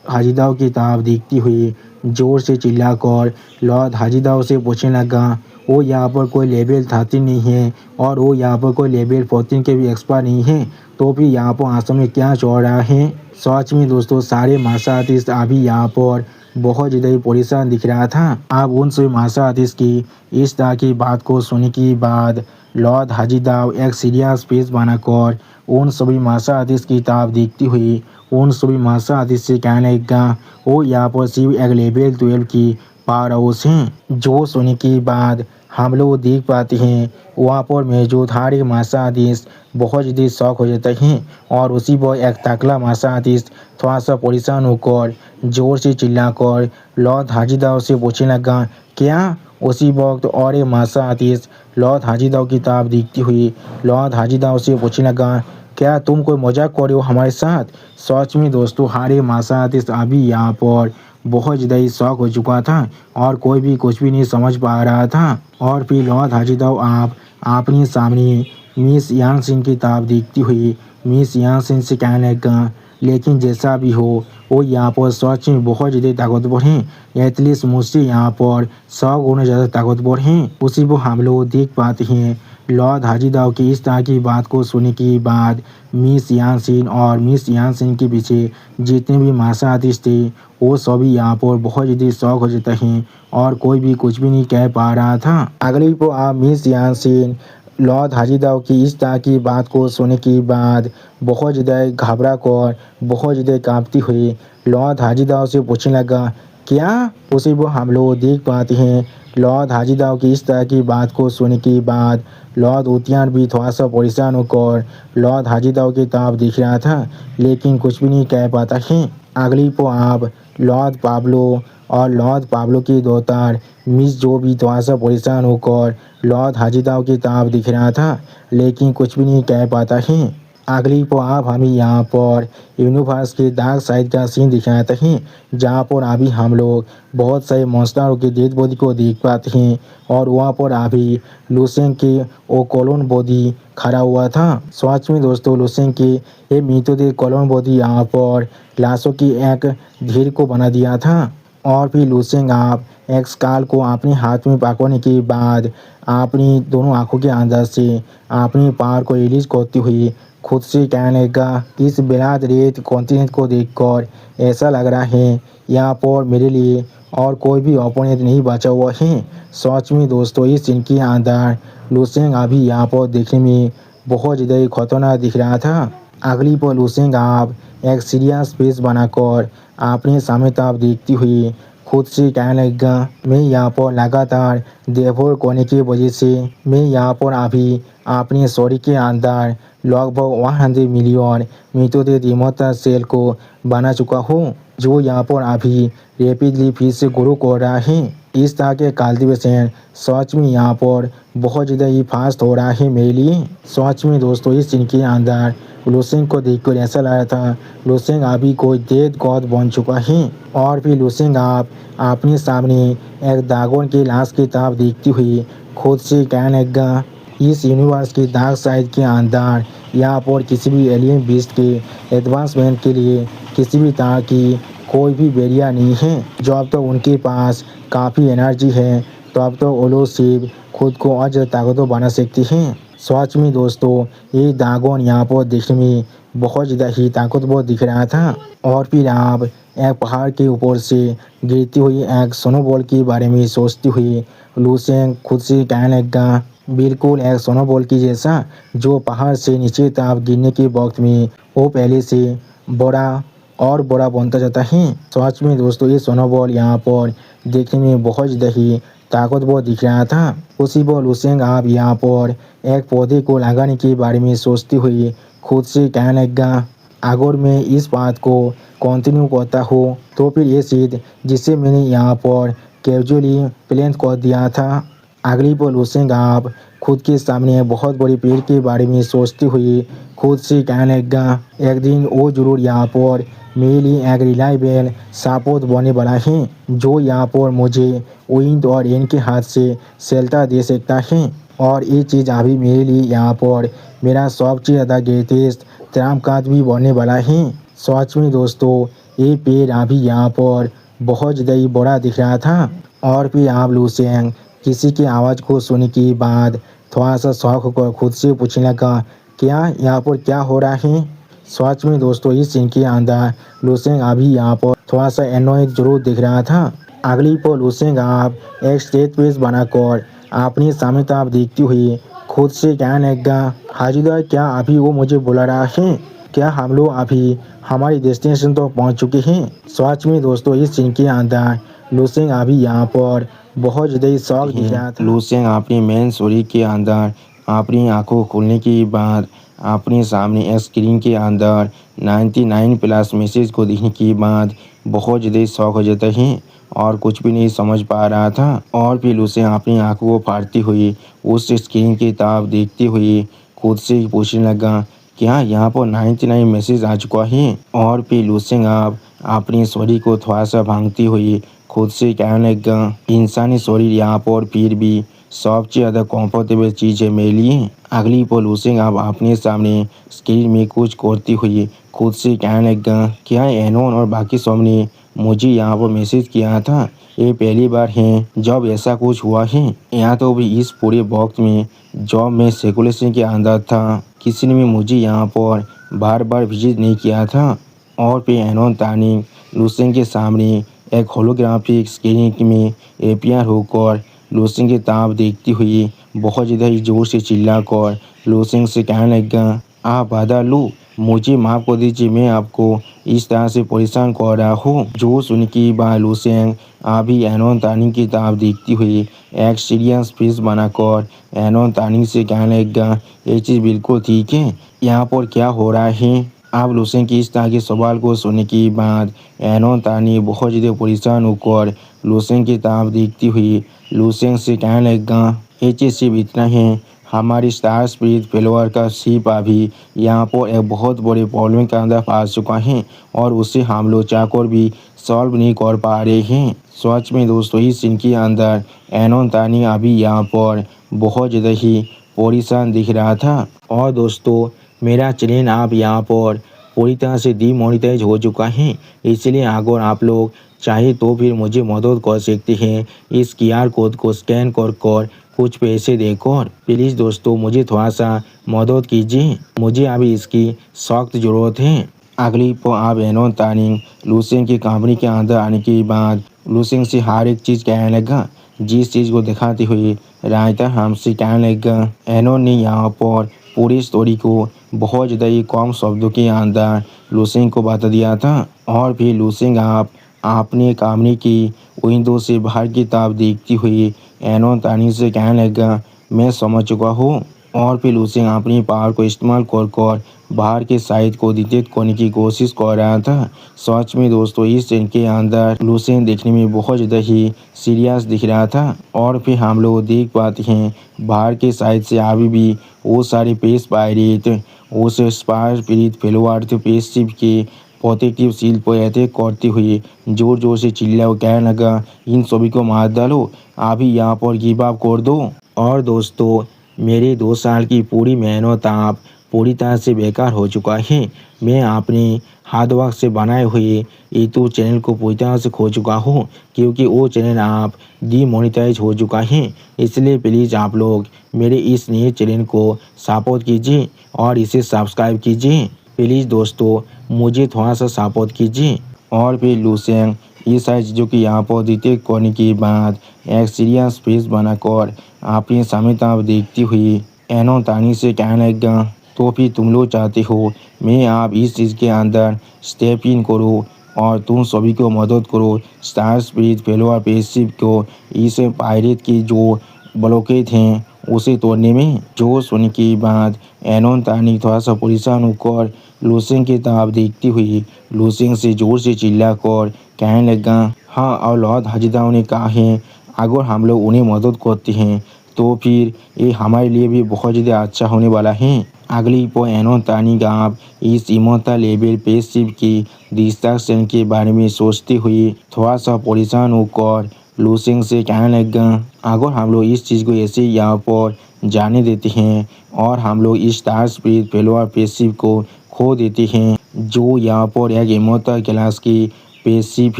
हाजीदाव की तरफ देखती हुई जोर से चिल्लाकर लॉर्ड हाजीदाव से पूछने लगा, वो यहाँ पर कोई लेवल 13 नहीं है और वो यहाँ पर कोई लेवल 14 के भी एक्सपर्ट नहीं है, तो फिर यहाँ पर आसमान में क्या चल रहा है? सच में दोस्तों सारे मार्शल आर्टिस्ट अभी यहाँ पर बहुत ज़्यादा ही परेशान दिख रहा था। अब उन सभी मार्शल आर्टिस्ट की इस तरह की बात को सुनने के बाद लॉर्ड हाजीदाव एक सीरियस फेस बनाकर उन सभी मार्शल आर्टिस्ट की तरफ देखती हुई उन सभी मार्शल आर्टिस्ट से कहने लगा, वो यहाँ पर सिर्फ एक लेवल 12 की पावर हाउस हैं। जो सुनने के बाद हम लोग देख पाते हैं वहाँ पर मौजूद हर एक मासा आदिश बहुत ज़्यादा शौक हो जाते हैं और उसी पर एक तकला मासा आदिश थोड़ा सा परेशान होकर जोर से चिल्लाकर लॉर्ड हाजीदाव से पूछने लगा क्या। उसी वक्त और एक मासा आतिश लॉर्ड हाजीदाव की तरफ देखती हुई लॉर्ड हाजीदाव से पूछने लगा क्या तुम कोई मजाक कर रहे हो हमारे साथ। सच में दोस्तों हर एक मासा आतिश अभी यहाँ पर बहुत ज़्यादा ही शौक हो चुका था और कोई भी कुछ भी नहीं समझ पा रहा था। और फिर लॉर्ड हाजीदाव आप अपने सामने मिस यांग सिंह की तरफ देखती हुई मिस यांग सिंह से कहने लगा लेकिन जैसा भी हो वो यहाँ पर सच में बहुत ज़्यादा ताकतवर हैं। एटलीस्ट मुझसे यहाँ पर 100 गुना ज़्यादा ताकतवर हैं। उसी को हम लोग देख पाते हैं लॉर्ड हाजीदाव की इस तरह की बात को सुनने के बाद मिस यांग सिंह और मिस यांग सिंह के पीछे जितने भी मार्शल आर्टिस्ट थे वो सभी यहाँ पर बहुत ज़्यादा शौक हो जाते हैं और कोई भी कुछ भी नहीं कह पा रहा था। अगली को आप मिस यांग सिंह लॉर्ड हाजीदाव की इस तरह की बात को सुनने के बाद बहुत ज़्यादा घबरा कर बहुत ज़्यादा कांपती हुई लॉर्ड हाजीदाव से पूछने लगा क्या। उसी को हम लोग देख पाते हैं लॉर्ड हाजीदाव की इस तरह की बात को सुनने के बाद लॉर्ड उतियान भी थोड़ा सा परेशान होकर लॉर्ड हाजीदाव की तरफ देख रहा था लेकिन कुछ भी नहीं कह पाता है। अगली को आप लॉर्ड पाब्लो और लॉर्ड पाब्लो की दोतार मिस जो भी थोड़ा सा परेशान होकर लॉर्ड हाजीदाव की तरफ दिख रहा था लेकिन कुछ भी नहीं कह पाता है। अगली को आप हमें यहाँ पर यूनिवर्स के डार्क साइड का सीन दिखाते हैं जहाँ पर अभी हम लोग बहुत सारे मॉन्स्टरों के डेड बॉडी को देख पाते हैं और वहाँ पर अभी लूसेंग के वो कॉलोन बॉडी खड़ा हुआ था। सच में दोस्तों लूसेंग के ये मृतदेह कॉलोन बॉडी यहाँ पर लाशों की एक ढेर को बना दिया था और फिर लूसेंग आप एक स्काल को अपने हाथ में पकड़ने के बाद अपनी दोनों आंखों के अंदर से अपनी पावर को रिलीज करती हुई खुद से कहने लगा इस बेलाद रेत कॉन्टिनेंट को देखकर ऐसा लग रहा है यहाँ पर मेरे लिए और कोई भी ओपोनेंट नहीं बचा हुआ है। सच में दोस्तों इस सीन के अंदर लूसेंग अभी यहाँ पर देखने में बहुत ज़्यादा खतरनाक दिख रहा था। अगली पर लूसेंग आप एक सीरियस फेस बनाकर अपने सामने तरफ देखती हुई खुद से कहने लगा मैं यहाँ पर लगातार देखभाल करने की वजह से मैं यहाँ पर अभी अपने शरीर के अंदर लगभग 100 मिलियन मृतदेह रिमोटर सेल को बना चुका हूँ जो यहाँ पर अभी रैपिडली फिर से ग्रो कर रहा है। इस तरह के कल्टीवेशन सच में यहाँ पर बहुत ज़्यादा ही फास्ट हो रहा है मेरे लिए। सच में दोस्तों इस सीन के अंदर लूसेंग को देखकर ऐसा लग रहा था लूसेंग अभी कोई डेड गॉड बन चुका है। और फिर लूसेंग आप अपने सामने एक दागोन की लाश की तरफ देखती हुई खुद से कहने लगा इस यूनिवर्स के डार्क साइड के अंदर यहाँ पर किसी भी एलियन बीस्ट के एडवांसमेंट के लिए किसी भी तरह की कोई भी बैरियर नहीं है। जो अब तो उनके पास काफ़ी एनर्जी है तो अब तो वो लोग सिर्फ खुद को और ज़्यादा ताकतवर बना सकती हैं। सच में दोस्तों ये दागोन यहाँ पर देखने में बहुत ज़्यादा ही ताकतवर दिख रहा था। और फिर आप एक पहाड़ के ऊपर से गिरती हुई एक स्नोबॉल के बारे में सोचती हुई लूसेंग खुद से कहने लगा बिल्कुल एक स्नोबॉल की जैसा जो पहाड़ से नीचे तरफ गिरने के वक्त में वो पहले से बड़ा और बड़ा बनता जाता है। सच में दोस्तों ये स्नोबॉल यहाँ पर देखने में बहुत ज़्यादा ही ताकतवर दिख रहा था। उसी पर लूसेंग आप यहाँ पर एक पौधे को लगाने के बारे में सोचती हुई खुद से कहने लगा अगर मैं इस बात को कंटिन्यू करता हूँ तो फिर ये सीध जिसे मैंने यहाँ पर कैजुअली प्लान कर दिया था। अगली पर लूसेंग आप खुद के सामने बहुत बड़ी पेड़ के बारे में सोचती हुई खुद से कहने लगा एक दिन वो जरूर यहाँ पर मेरे लिए एक रिलायबल सपोर्ट बनने वाला है जो यहाँ पर मुझे विंड और रेन के हाथ से शेल्टर दे सकता है। और ये चीज़ अभी मेरे लिए यहाँ पर मेरा सबसे ज़्यादा ग्रेटेस्ट त्रामकाज भी बनने वाला है। सच में दोस्तों ये पेड़ अभी यहाँ पर बहुत ज़्यादा ही बड़ा दिख रहा था। और फिर आप लूसेंग किसी की आवाज़ को सुनने के बाद थोड़ा सा शौक होकर खुद से पूछने लगा क्या यहाँ पर क्या हो रहा है। सच में दोस्तों इस सीन के अंदर लूसेंग अभी यहाँ पर थोड़ा सा एनोइड जरूर दिख रहा था। अगली पर लूसेंग आप एक स्टेज पेज बनाकर अपनी सामने तरफ देखती हुई खुद से कहने लगा हाजिदा क्या अभी वो मुझे बुला रहा है क्या हम लोग अभी हमारी डेस्टिनेशन तो पहुंच चुके हैं। सच में दोस्तों इस सीन के अंदर लुसेंग अभी यहाँ पर बहुत ज़्यादा शौक दिख रहा था। लुसेंग अपनी मेन स्टोरी के अंदर अपनी आंखों खोलने के बाद अपने सामने स्क्रीन के अंदर 99 प्लस मैसेज को देखने के बाद बहुत ज़्यादा शौक हो जाता है और कुछ भी नहीं समझ पा रहा था। और फिर उसे अपनी आंखों को फाड़ती हुई उस स्क्रीन की तरफ देखते हुए खुद से पूछने लगा क्या यहाँ पर 99 मैसेज आ चुका है। और फिर लुसेंग आप अपनी स्टोरी को थोड़ा सा भांगती हुई खुद से कहने लगा इंसानी शरीर यहाँ पर फिर भी सबसे ज़्यादा कंफर्टेबल चीज़ है मेरे लिए। अगली पल लुसेंग आप अपने सामने स्क्रीन में कुछ करती हुई खुद से कहने लगा क्या एनोन और बाकी सब ने मुझे यहाँ पर मैसेज किया था। ये पहली बार है जब ऐसा कुछ हुआ है। यहाँ तो भी इस पूरे वक्त में जब मैं सेकुलेशन के अंदर था किसी ने भी मुझे यहाँ पर बार बार विजिट नहीं किया था। और फिर एनोन तानी लुसेंग के सामने एक होलोग्राफिक स्क्रीन में अपीयर होकर लुसेंग की तरफ देखती हुई बहुत ज़्यादा ही जोर से चिल्लाकर लुसेंग से कहने लगा आप बाधा लो मुझे माफ़ कर दीजिए मैं आपको इस तरह से परेशान कर रहा हूँ। जो सुन के बाद लुसेंग अभी एनोन तानी की तरफ देखती हुई एक सीरियस फेस बनाकर एनोन तानी से कहने लगा ये चीज़ बिल्कुल ठीक है यहाँ पर क्या हो रहा है। अब लुसेंग की इस तरह के सवाल को सुनने के बाद एनोन तानी बहुत ज़्यादा परेशान होकर लुसेंग की तरफ देखती हुई लुसेंग से कहने लगा ये चीज़ सिर्फ इतना है हमारी स्टार स्पिरिट फेलोवर का शिप अभी यहाँ पर एक बहुत बड़े प्रॉब्लम के अंदर फंस चुका है और उसे हम लोग चाहकर भी सॉल्व नहीं कर पा रहे हैं। सच में दोस्तों इस सीन के अंदर एनोन तानी अभी यहाँ पर बहुत ज़्यादा ही परेशान दिख रहा था। और दोस्तों मेरा चैनल आप यहाँ पर पूरी तरह से डीमोनेटाइज हो चुका है इसलिए अगर आप लोग चाहे तो फिर मुझे मदद कर सकते हैं इस QR कोड को स्कैन कर कुछ पैसे देकर प्लीज़ दोस्तों मुझे थोड़ा सा मदद कीजिए मुझे अभी इसकी सख्त ज़रूरत है। अगली पर आप एनोन तानी लुसेंग की कंपनी के अंदर आने के बाद लुसेंग से हर एक चीज़ कहने लगा जिस चीज़ को दिखाती हुई रायता हमसे कहने लगा। एनोन ने यहाँ पर पूरी स्टोरी को बहुत ज़्यादा ही कम शब्दों के अंदर लुसेंग को बता दिया था। और फिर लुसेंग आप अपने कंपनी की विंडो से बाहर की तरफ देखती हुई एनोन तानी से कहने लगा मैं समझ चुका हूँ। और फिर लुसेंग अपनी पावर को इस्तेमाल कर बाहर के साइड को डिटेक्ट करने की कोशिश कर रहा था। सच में दोस्तों इस सीन के अंदर लुसेंग देखने में बहुत ज़्यादा ही सीरियस दिख रहा था। और फिर हम लोग देख पाते हैं बाहर के साइड से अभी भी वो सारे पेस पायरेट उस स्पार स्पिरिट फेलोवर पेस शिप के प्रोटेक्टिव सील पर अटैक करते हुए जोर जोर से चिल्ला कहने लगा इन सभी को मार डालो अभी यहाँ पर गिव अप कर दो। और दोस्तों मेरे 2 साल की पूरी मेहनत आप पूरी तरह से बेकार हो चुका है। मैं अपने हार्ड वर्क से बनाए हुए यूट्यूब चैनल को पूरी तरह से खो चुका हूँ क्योंकि वो चैनल आप डीमोनेटाइज हो चुका है। इसलिए प्लीज़ आप लोग मेरे इस नए चैनल को सपोर्ट कीजिए और इसे सब्सक्राइब कीजिए प्लीज़ दोस्तों मुझे थोड़ा सा सपोर्ट कीजिए। और फिर लुसेंग ये सारी चीज़ों की यहाँ पर डिटेक्ट करने के बाद एक सीरियस फेस बनाकर अपनी सामने तरफ देखती हुई एनोन तानी से कहने लगा तो फिर तुम लोग चाहते हो मैं आप इस चीज़ के अंदर स्टेप इन करूँ और तुम सभी को मदद करो स्टार स्पिरिट फेलोवर पेशिप को इस पायरेट की जो ब्लॉकेज हैं उसे तोड़ने में। जो सुनने के बाद एनोन तानी थोड़ा सा परेशान होकर लुसेंग की तरफ देखती हुई लुसेंग से जोर से चिल्लाकर कहने लगा हाँ और लॉर्ड हजिदाओं ने कहा है अगर हम लोग उन्हें मदद करते हैं तो फिर ये हमारे लिए भी बहुत ज़्यादा अच्छा होने वाला है। अगली पर एनोन तानी का आप इस इमोता लेवल पेशिप की डिस्ट्रक्शन के बारे में सोचते हुए थोड़ा सा परेशान होकर लुसेंग से कहने लगा अगर हम लोग इस चीज़ को ऐसे यहाँ पर जाने देते हैं और हम लोग इस स्टार स्पिरिट फेलोवर पेशिप को खो देते हैं जो यहाँ पर एक इमोता क्लास की पेशिप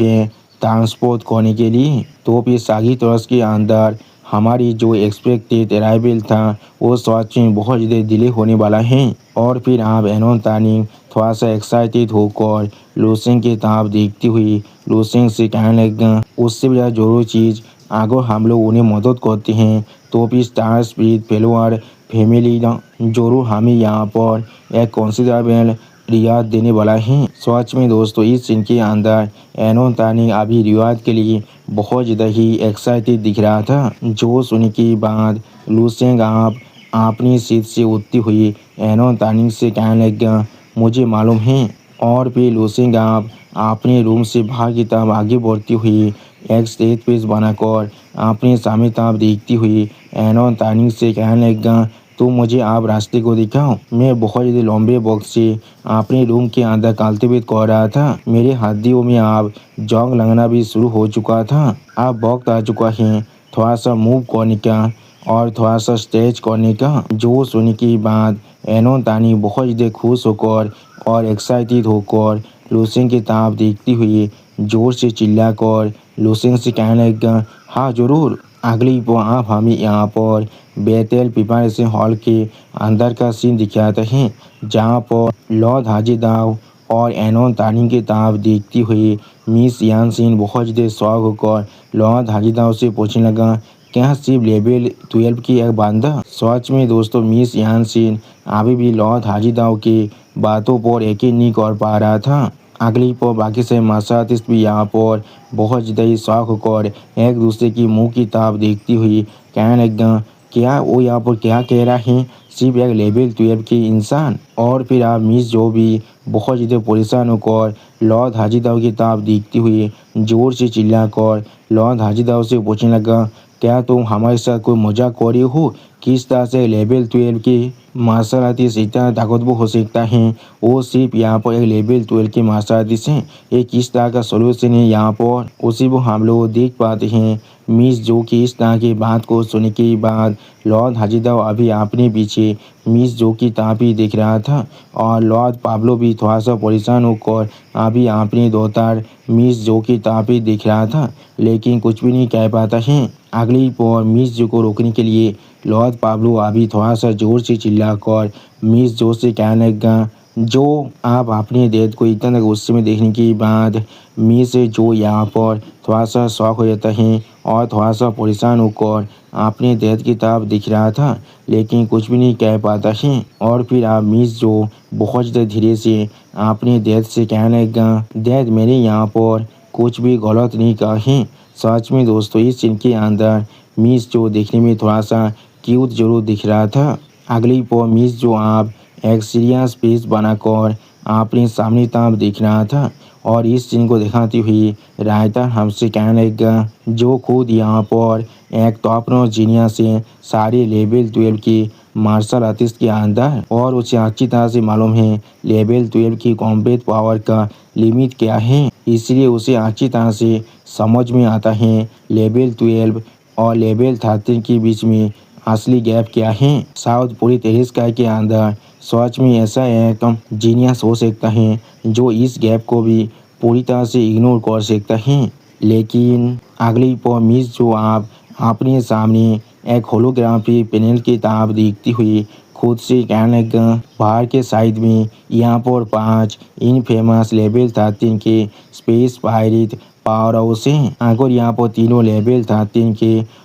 है ट्रांसपोर्ट करने के लिए तो फिर सागी तरस के अंदर हमारी जो एक्सपेक्टेड अराइवल था वो सच में बहुत ज़्यादा डिले होने वाला है। और फिर आप एनोन तानी थोड़ा सा एक्साइटेड होकर लुसेंग की तरफ देखती हुई लुसेंग से कहने लगा उससे भी ज़्यादा जरूरी चीज़ अगर हम लोग उन्हें मदद करते हैं तो फिर स्टार स्पिरिट फेलोवर फैमिली जरूर हमें यहाँ पर एक कंसिडरेबल रियाद देने वाला है। सच में दोस्तों इस सीन के अंदर एनोन तानी अभी रियाद के लिए बहुत ज़्यादा ही एक्साइटेड दिख रहा था। जो सुनने के बाद लूसेंग आप अपनी सीट से उठती हुई एनोन तानी से कहने लगा, मुझे मालूम है। और फिर लूसेंग आप अपने रूम से बाहर की तरफ आगे बढ़ती हुई एक स्टेज पेज बनाकर अपने सामने तरफ देखती हुई एनोन तानी से कहने लगा, तो मुझे आप रास्ते को दिखाओ। मैं बहुत ज़्यादा लंबे वक्त से अपने रूम के अंदर कल्टिवेट कर रहा था। मेरे हड्डियों में अब जंग लगना भी शुरू हो चुका था। अब वक्त आ चुका है थोड़ा सा मूव करने का और थोड़ा सा स्ट्रेच करने का। जो सुनने के बाद एनोन तानी बहुत ज़्यादा खुश होकर और एक्साइटेड होकर लूसेंग की तरफ देखती हुई जोर से चिल्लाकर लूसेंग से कहने लगा, हाँ ज़रूर। अगली पल आप हमें यहाँ पर बेतेल प्रिपरेशन हॉल के अंदर का सीन दिखाते हैं, जहाँ पर लॉर्ड हाजीदाव और एनोन तानी की तरफ देखती हुई मिस यानसिन बहुत ज़्यादा शौक होकर लॉर्ड हाजीदाव से पूछने लगा, क्या सिर्फ लेवल 12 की एक बंदा? सच में दोस्तों मिस यानसिन अभी भी लॉर्ड हाजीदाव की बातों पर यकीन नहीं कर पा रहा था। अगली पर बाकी से मार्शल आर्टिस्ट भी यहाँ पर बहुत ज़्यादा ही शौक होकर एक दूसरे की मुंह की तरफ देखती हुई कहने लगा, क्या वो यहाँ पर क्या कह रहा है, सिर्फ एक लेवल 12 की इंसान? और फिर आप मिस जो भी बहुत ज़्यादा परेशान होकर लॉर्ड हाजीदाव की तरफ देखती हुई जोर से चिल्लाकर लॉर्ड हाजीदाव से पूछने लगा, क्या तुम हमारे साथ कोई मजाक कर रही हो? किस तरह से लेवल 12 की मार्शल आर्टिस्ट इतना ताकतवर हो सकता है? वो सिर्फ यहाँ पर एक लेवल 12 के मार्शल आर्टिस्ट हैं। ये किस तरह का सोल्यूशन है यहाँ पर, उसी को हम लोग देख पाते हैं। मिस जो कि इस तरह की बात को सुनने के बाद लॉर्ड हाजीदाव अभी अपने पीछे मिस जो की तरफ ही देख रहा था और लॉर्ड पाब्लो भी थोड़ा सा परेशान होकर अभी अपनी दोतार मिस जो की तरफ ही देख रहा था, लेकिन कुछ भी नहीं कह पाता है। अगली पर मिस जो को रोकने के लिए लॉर्ड पाब्लो अभी थोड़ा सा जोर से चिल्लाकर मिस जो से कहने लगा, जो आप अपने डेथ को इतना गुस्से में देखने के बाद मिस जो यहाँ पर थोड़ा सा शौक हो जाता है और थोड़ा सा परेशान होकर अपने डेथ की तरफ दिख रहा था, लेकिन कुछ भी नहीं कह पाता है। और फिर आप मिस जो बहुत ज़्यादा धीरे से अपने डेथ से कहने लगा, डेथ मैंने यहाँ पर कुछ भी गलत नहीं कहा है। सच में दोस्तों इस सीन के अंदर मिस जो देखने में थोड़ा सा क्यूट जरूर दिख रहा था। अगली पर मिस जो आप एक सीरियस फेस बनाकर अपने सामने तरफ देख रहा था और इस सीन को दिखाती हुई रायता हमसे कहने लगा, जो खुद यहाँ पर एक टॉप नॉच जीनियस है सारे लेवल 12 की मार्शल आर्टिस्ट के अंदर, और उसे अच्छी तरह से मालूम है लेवल 12 की कॉम्बैट पावर का लिमिट क्या है। इसलिए उसे अच्छी तरह से समझ में आता है लेवल 12 और लेवल 13 के बीच में असली गैप क्या है। साउथ पूरी टेरिस स्काई के अंदर सच में ऐसा एक जीनियस हो सकता है जो इस गैप को भी पूरी तरह से इग्नोर कर सकता है। लेकिन अगली पर मिस जो आप अपने सामने एक होलोग्राफी पैनल की तरफ देखती हुई खुद से कहने लगा, बाहर के साइड में यहाँ पर 5 इनफेमस लेवल 13 के स्पेस पायरेट पावर हाउस हैं। अगर यहाँ पर तीनों लेवल 13 के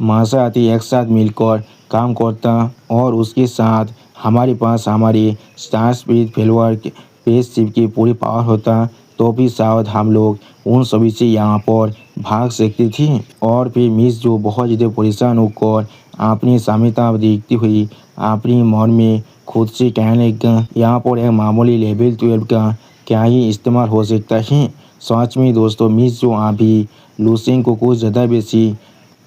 मार्शल आर्टिस्ट एक साथ मिलकर काम करता और उसके साथ हमारे पास हमारे स्टार स्पिरिट फेलवर स्पेसशिप की पूरी पावर होता, तो भी शायद हम लोग उन सभी से यहाँ पर भाग सकते थे। और फिर मिस जो बहुत ज़्यादा परेशान होकर अपनी सामने तरफ देखती हुई अपनी मन में खुद से कहने लगा, यहाँ पर एक मामूली लेवल 12 का क्या ही इस्तेमाल हो सकता है। सच में दोस्तों मिस जो अभी लूसेंग को कुछ ज़्यादा बेसी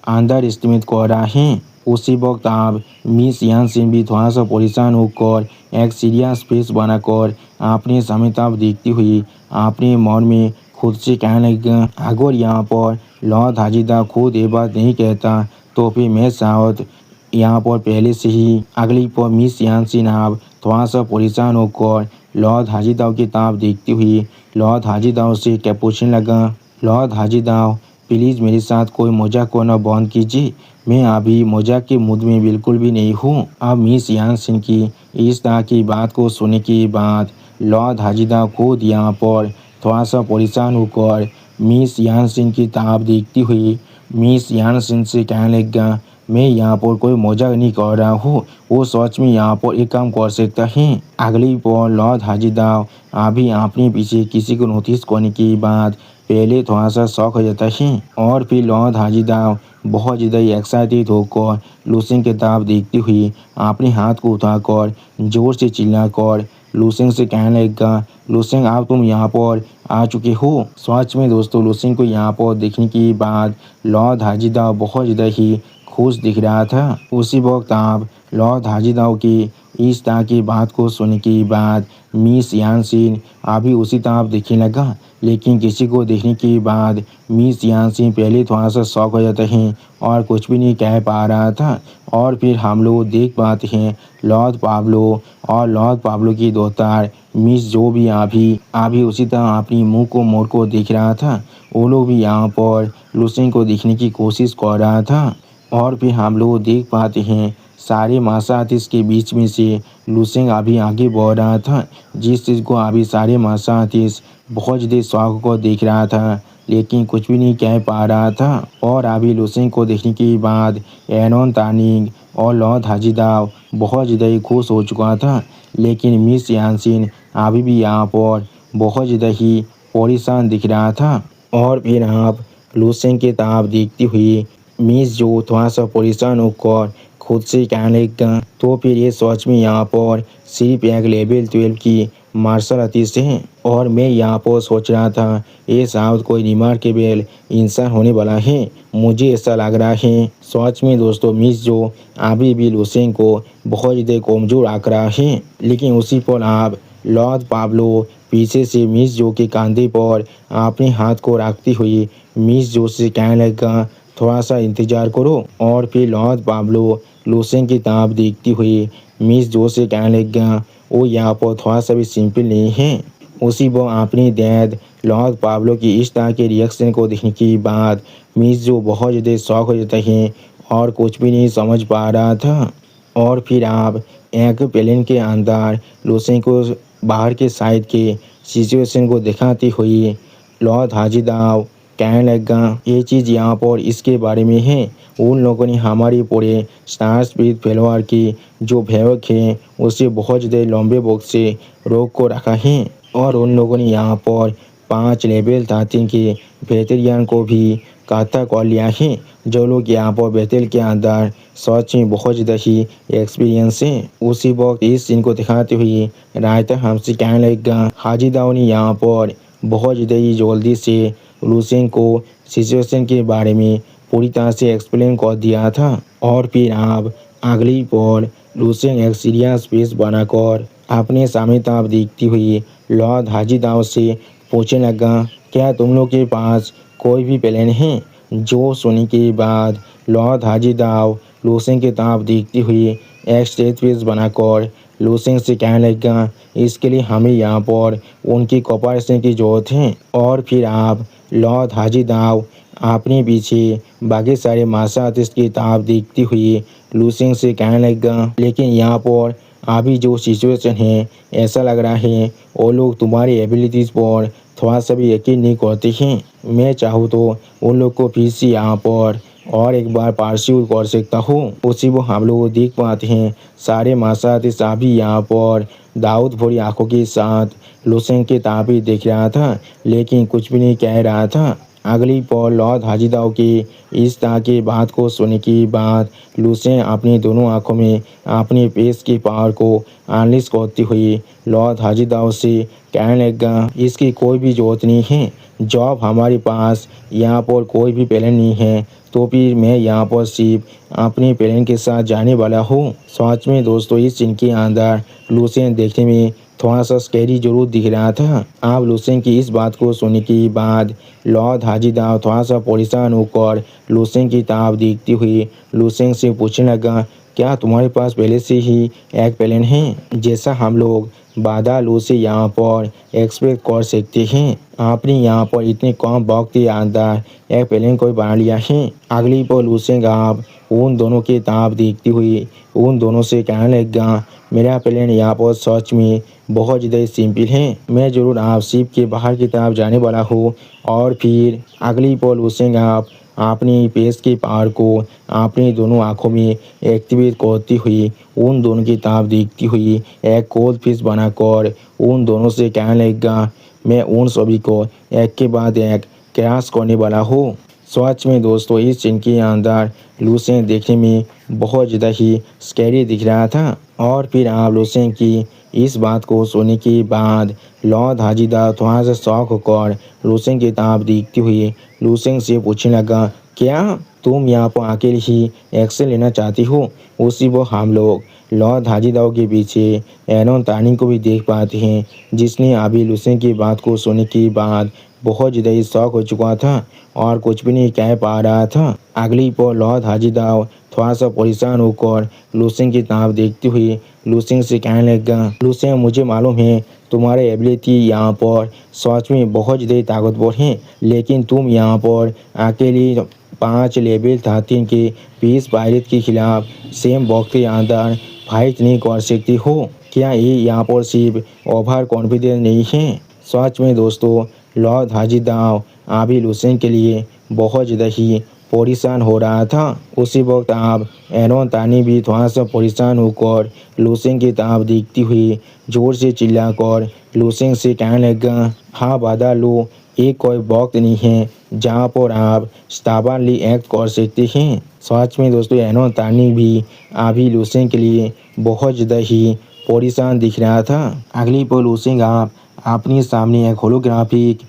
अंडर एस्टिमेट कर रहा है। उसी वक्त आप मिस यानसिन भी थोड़ा सा परेशान होकर एक सीरियस फेस बनाकर अपने सामने तरफ देखती हुई अपने मन में खुद से कहने लगा, अगर यहाँ पर लॉर्ड हाजीदाव खुद ये बात नहीं कहता तो फिर मैं शायद यहाँ पर पहले से ही। अगली पर मिस यानसिन आप थोड़ा सा परेशान होकर लॉर्ड हाजीदाव की तरफ देखती हुई लॉर्ड हाजीदाव से क्या पूछने लगा, लॉर्ड हाजीदाव प्लीज़ मेरे साथ कोई मजाक करना बंद कीजिए, मैं अभी मजाक के मूड में बिल्कुल भी नहीं हूँ। अब मिस यानसिन की इस तरह की बात को सुनने के बाद लॉर्ड हाजीदाव खुद यहाँ पर थोड़ा सा परेशान होकर मिस यानसिन की तरफ देखती हुई मिस यानसिन से कहने लगा, मैं यहाँ पर कोई मजाक नहीं कर रहा हूँ, वो सच में यहाँ पर एक काम कर सकता है। अगली पर लॉर्ड हाजीदाव अभी अपने पीछे किसी को नोटिस करने के बाद पहले थोड़ा सा शौक हो जाता है और फिर लॉर्ड हाजीदाव बहुत ज़्यादा एक्साइटेड होकर लूसेंग की तरफ देखती हुई अपने हाथ को उठाकर जोर से चिल्लाकर लूसेंग से कहने लगेगा, लूसेंग अब तुम यहाँ पर आ चुके हो। सच में दोस्तों लूसेंग को यहाँ पर देखने के बाद लॉर्ड हाजीदाव बहुत ज़्यादा ही खुश दिख रहा था। उसी वक्त आप लॉर्ड हाजीदाव की इस तरह की बात को सुनने के बाद मिस यानसिन अभी उसी तरफ देखने लगा, लेकिन किसी को देखने के बाद मिस यानसिन पहले थोड़ा सा शॉक हो जाता है और कुछ भी नहीं कह पा रहा था। और फिर हम लोग देख पाते हैं लॉर्ड पाब्लो और लॉर्ड पाब्लो की दोतार मिस जो भी अभी उसी तरह अपनी मुंह को मोड़ को देख रहा था। वो लोग भी यहाँ पर लूसेंग को देखने की कोशिश कर रहा था। और फिर हम लोग देख पाते हैं सारे मार्शल आर्टिस्ट के बीच में से लूसेंग अभी आगे बढ़ रहा था, जिस चीज़ को अभी सारे मार्शल आर्टिस्ट बहुत ज़्यादा शौक को देख रहा था, लेकिन कुछ भी नहीं कह पा रहा था। और अभी लूसेंग को देखने के बाद एनोन तानिंग और लॉर्ड हाजीदाव बहुत ज़्यादा खुश हो चुका था, लेकिन मिस यानसिन अभी भी यहाँ पर बहुत ज़्यादा ही परेशान दिख रहा था। और फिर आप लूसेंग की तरफ देखती हुई मिस जो थोड़ा सा परेशान होकर खुद से कहने लगा, तो फिर ये सच में यहाँ पर सिर्फ एक लेवल 12 की मार्शल आर्टिस्ट है और मैं यहाँ पर सोच रहा था ये शायद कोई रिमार्केबल इंसान होने वाला है, मुझे ऐसा लग रहा है। सच में दोस्तों मिस जो अभी भी लूसेंग को बहुत ज़्यादा कमज़ोर आंक रहा है, लेकिन उसी पर आप लॉर्ड पाब्लो पीछे से मिस जो के कंधे पर अपने हाथ को रखती हुई मिस जो से कहने लगा, थोड़ा सा इंतज़ार करो। और फिर लॉर्ड पाब्लो लूसेंग की तरफ देखती हुई मिस जो से कहने लगा, वो यहाँ पर थोड़ा सा भी सिंपल नहीं है। उसी वो अपनी डैड लॉर्ड पाब्लो की इस तरह के रिएक्शन को देखने के बाद मिस जो बहुत ज़्यादा शौक हो जाता है और कुछ भी नहीं समझ पा रहा था। और फिर आप एक प्लेन के अंदर लूसेंग को बाहर के साइड के सिचुएशन को दिखाती हुई लॉर्ड हाजीदाव कहने लगा, ये चीज़ यहाँ पर इसके बारे में है, उन लोगों ने हमारे पूरे स्टार स्पिरिट फॉलोअर की जो भेवक है उसे बहुत ज़्यादा लंबे वक्त से रोक को रखा है और उन लोगों ने यहाँ पर 5 लेवल 13 के वेटेरियन को भी काटा कर लिया है, जो लोग यहाँ पर बैटल के अंदर सच में बहुत ज़्यादा ही एक्सपीरियंस है। उसी वक्त इस सीन को दिखाते हुए रायता हमसे कहने लगा, हाजीदाव ने यहाँ पर बहुत ज़्यादा ही जल्दी से लूसेंग को सिचुएशन के बारे में पूरी तरह से एक्सप्लेन कर दिया था। और फिर आप अगली पर लूसेंग एक सीरियस फेस बनाकर अपने सामने तरफ देखती हुई लॉर्ड हाजीदाव से पूछने लगा, क्या तुम लोग के पास कोई भी प्लान है? जो सुनने के बाद लॉर्ड हाजीदाव लूसेंग की तरफ देखती हुई एक स्टेज फेस बनाकर लूसेंग से कहने लगा, इसके लिए हमें यहाँ पर उनकी कोऑपरेशन की ज़रूरत है। और फिर आप लॉर्ड हाजीदाव अपने पीछे बाकी सारे मार्शल आर्टिस्ट की तरफ देखती हुई लूसेंग से कहने लगा, लेकिन यहाँ पर अभी जो सिचुएशन है ऐसा लग रहा है वो लोग तुम्हारी एबिलिटीज़ पर थोड़ा सा भी यकीन नहीं करते हैं। मैं चाहूँ तो उन लोग को फिर से यहाँ पर और एक बार पार्सिव कर सकता हूँ। उसी वो हम लोग देख पाते हैं सारे मार्शल आर्टिस्ट अभी यहाँ पर दाऊद भरी आंखों के साथ लूसेंग के ताबी देख रहा था, लेकिन कुछ भी नहीं कह रहा था। अगली पर लॉर्ड हाजीदाव की इस तरह की बात को सुनने के बाद लूसेंग अपनी दोनों आंखों में अपने पेश की पावर को अनलिश करती हुई लॉर्ड हाजीदाव से कहने लगा, इसकी कोई भी जरूरत नहीं है, जब हमारे पास यहाँ पर कोई भी प्लान नहीं है तो फिर मैं यहाँ पर सिर्फ अपने प्लान के साथ जाने वाला हूँ। सच में दोस्तों इस सीन के अंदर लूसेंग देखने में थोड़ा सा स्कैरी जरूर दिख रहा था। आप लूसेंग की इस बात को सुनने के बाद लॉर्ड हाजीदाव थोड़ा सा परेशान होकर लूसेंग की तरफ देखती हुई लूसेंग से पूछने लगा, क्या तुम्हारे पास पहले से ही एक प्लान है? जैसा हम लोग बाधा लूसी यहाँ पर एक्सपेक्ट कर सकते हैं। आपने यहाँ पर इतने कम वक्त के अंदर एक प्लान को बना लिया है। अगली पर लूसेंगे आप उन दोनों की ताब देखती हुई उन दोनों से कहने लगेगा, मेरा प्लान यहाँ पर सच में बहुत ज़्यादा सिंपल है। मैं ज़रूर आप शिप के बाहर की तरफ जाने वाला हूँ और फिर अगली पर लूसेंगे आप अपनी पेश के पार को अपनी दोनों आँखों में एक्टिवेट करती हुई उन दोनों की तरफ देखती हुई एक कोल्ड फिश बनाकर उन दोनों से कहने लगेगा, मैं उन सभी को एक के बाद एक क्रैश करने वाला हूँ। सच में दोस्तों इस सीन के अंदर लूसेंट देखने में बहुत ज़्यादा ही स्कैरी दिख रहा था। और फिर आप लूसेंट की इस बात को सुनने के बाद लॉर्ड हाजिदा थोड़ा सा शौक होकर लूसेंट की तरफ देखती हुई लूसेंट से पूछने लगा, क्या तुम यहाँ पर अकेले ही एक्शन लेना चाहती हो? उसी वो हम लोग लॉर्ड हाजिदाओं के पीछे एनोन तानी को भी देख पाते हैं, जिसने अभी लूसेंट की बात को सुनने के बाद बहुत ज़्यादा ही शौक हो चुका था और कुछ भी नहीं कह पा रहा था। अगली पर लॉर्ड हाजिदाव थोड़ा सा परेशान होकर लूसेंट की तरफ देखती हुई लूसेंट से कहने लगा, लूसेंट मुझे मालूम है तुम्हारे एबिलिटी यहाँ पर सच में बहुत ज़्यादा ताकतवर है, लेकिन तुम यहाँ पर अकेली 5 लेवल 13 के 20 पायलट के खिलाफ सेम वक्त के अंदर फाइट नहीं कर सकती हो। क्या ये यहाँ पर सिर्फ ओवर कॉन्फिडेंस नहीं है? सच में दोस्तों लॉर्ड हाजिदाव अभी लूसेंट के लिए बहुत ज़्यादा ही परेशान हो रहा था। उसी वक्त आप एनोन तानी भी थोड़ा सा परेशान होकर लूसेंट की तरफ देखती हुई जोर से चिल्लाकर लूसेंट से कहने लगा, हाँ बाधा लो, एक कोई वक्त नहीं है जहाँ पर आप स्टाबनली एक्ट कर सकते हैं। सच में दोस्तों एनोन तानी भी अभी लूसेंट के लिए बहुत ज़्यादा ही परेशान दिख रहा था। अगली पर लूसेंट आप अपने सामने एक होलोग्राफिक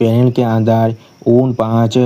पैनल के अंदर उन 5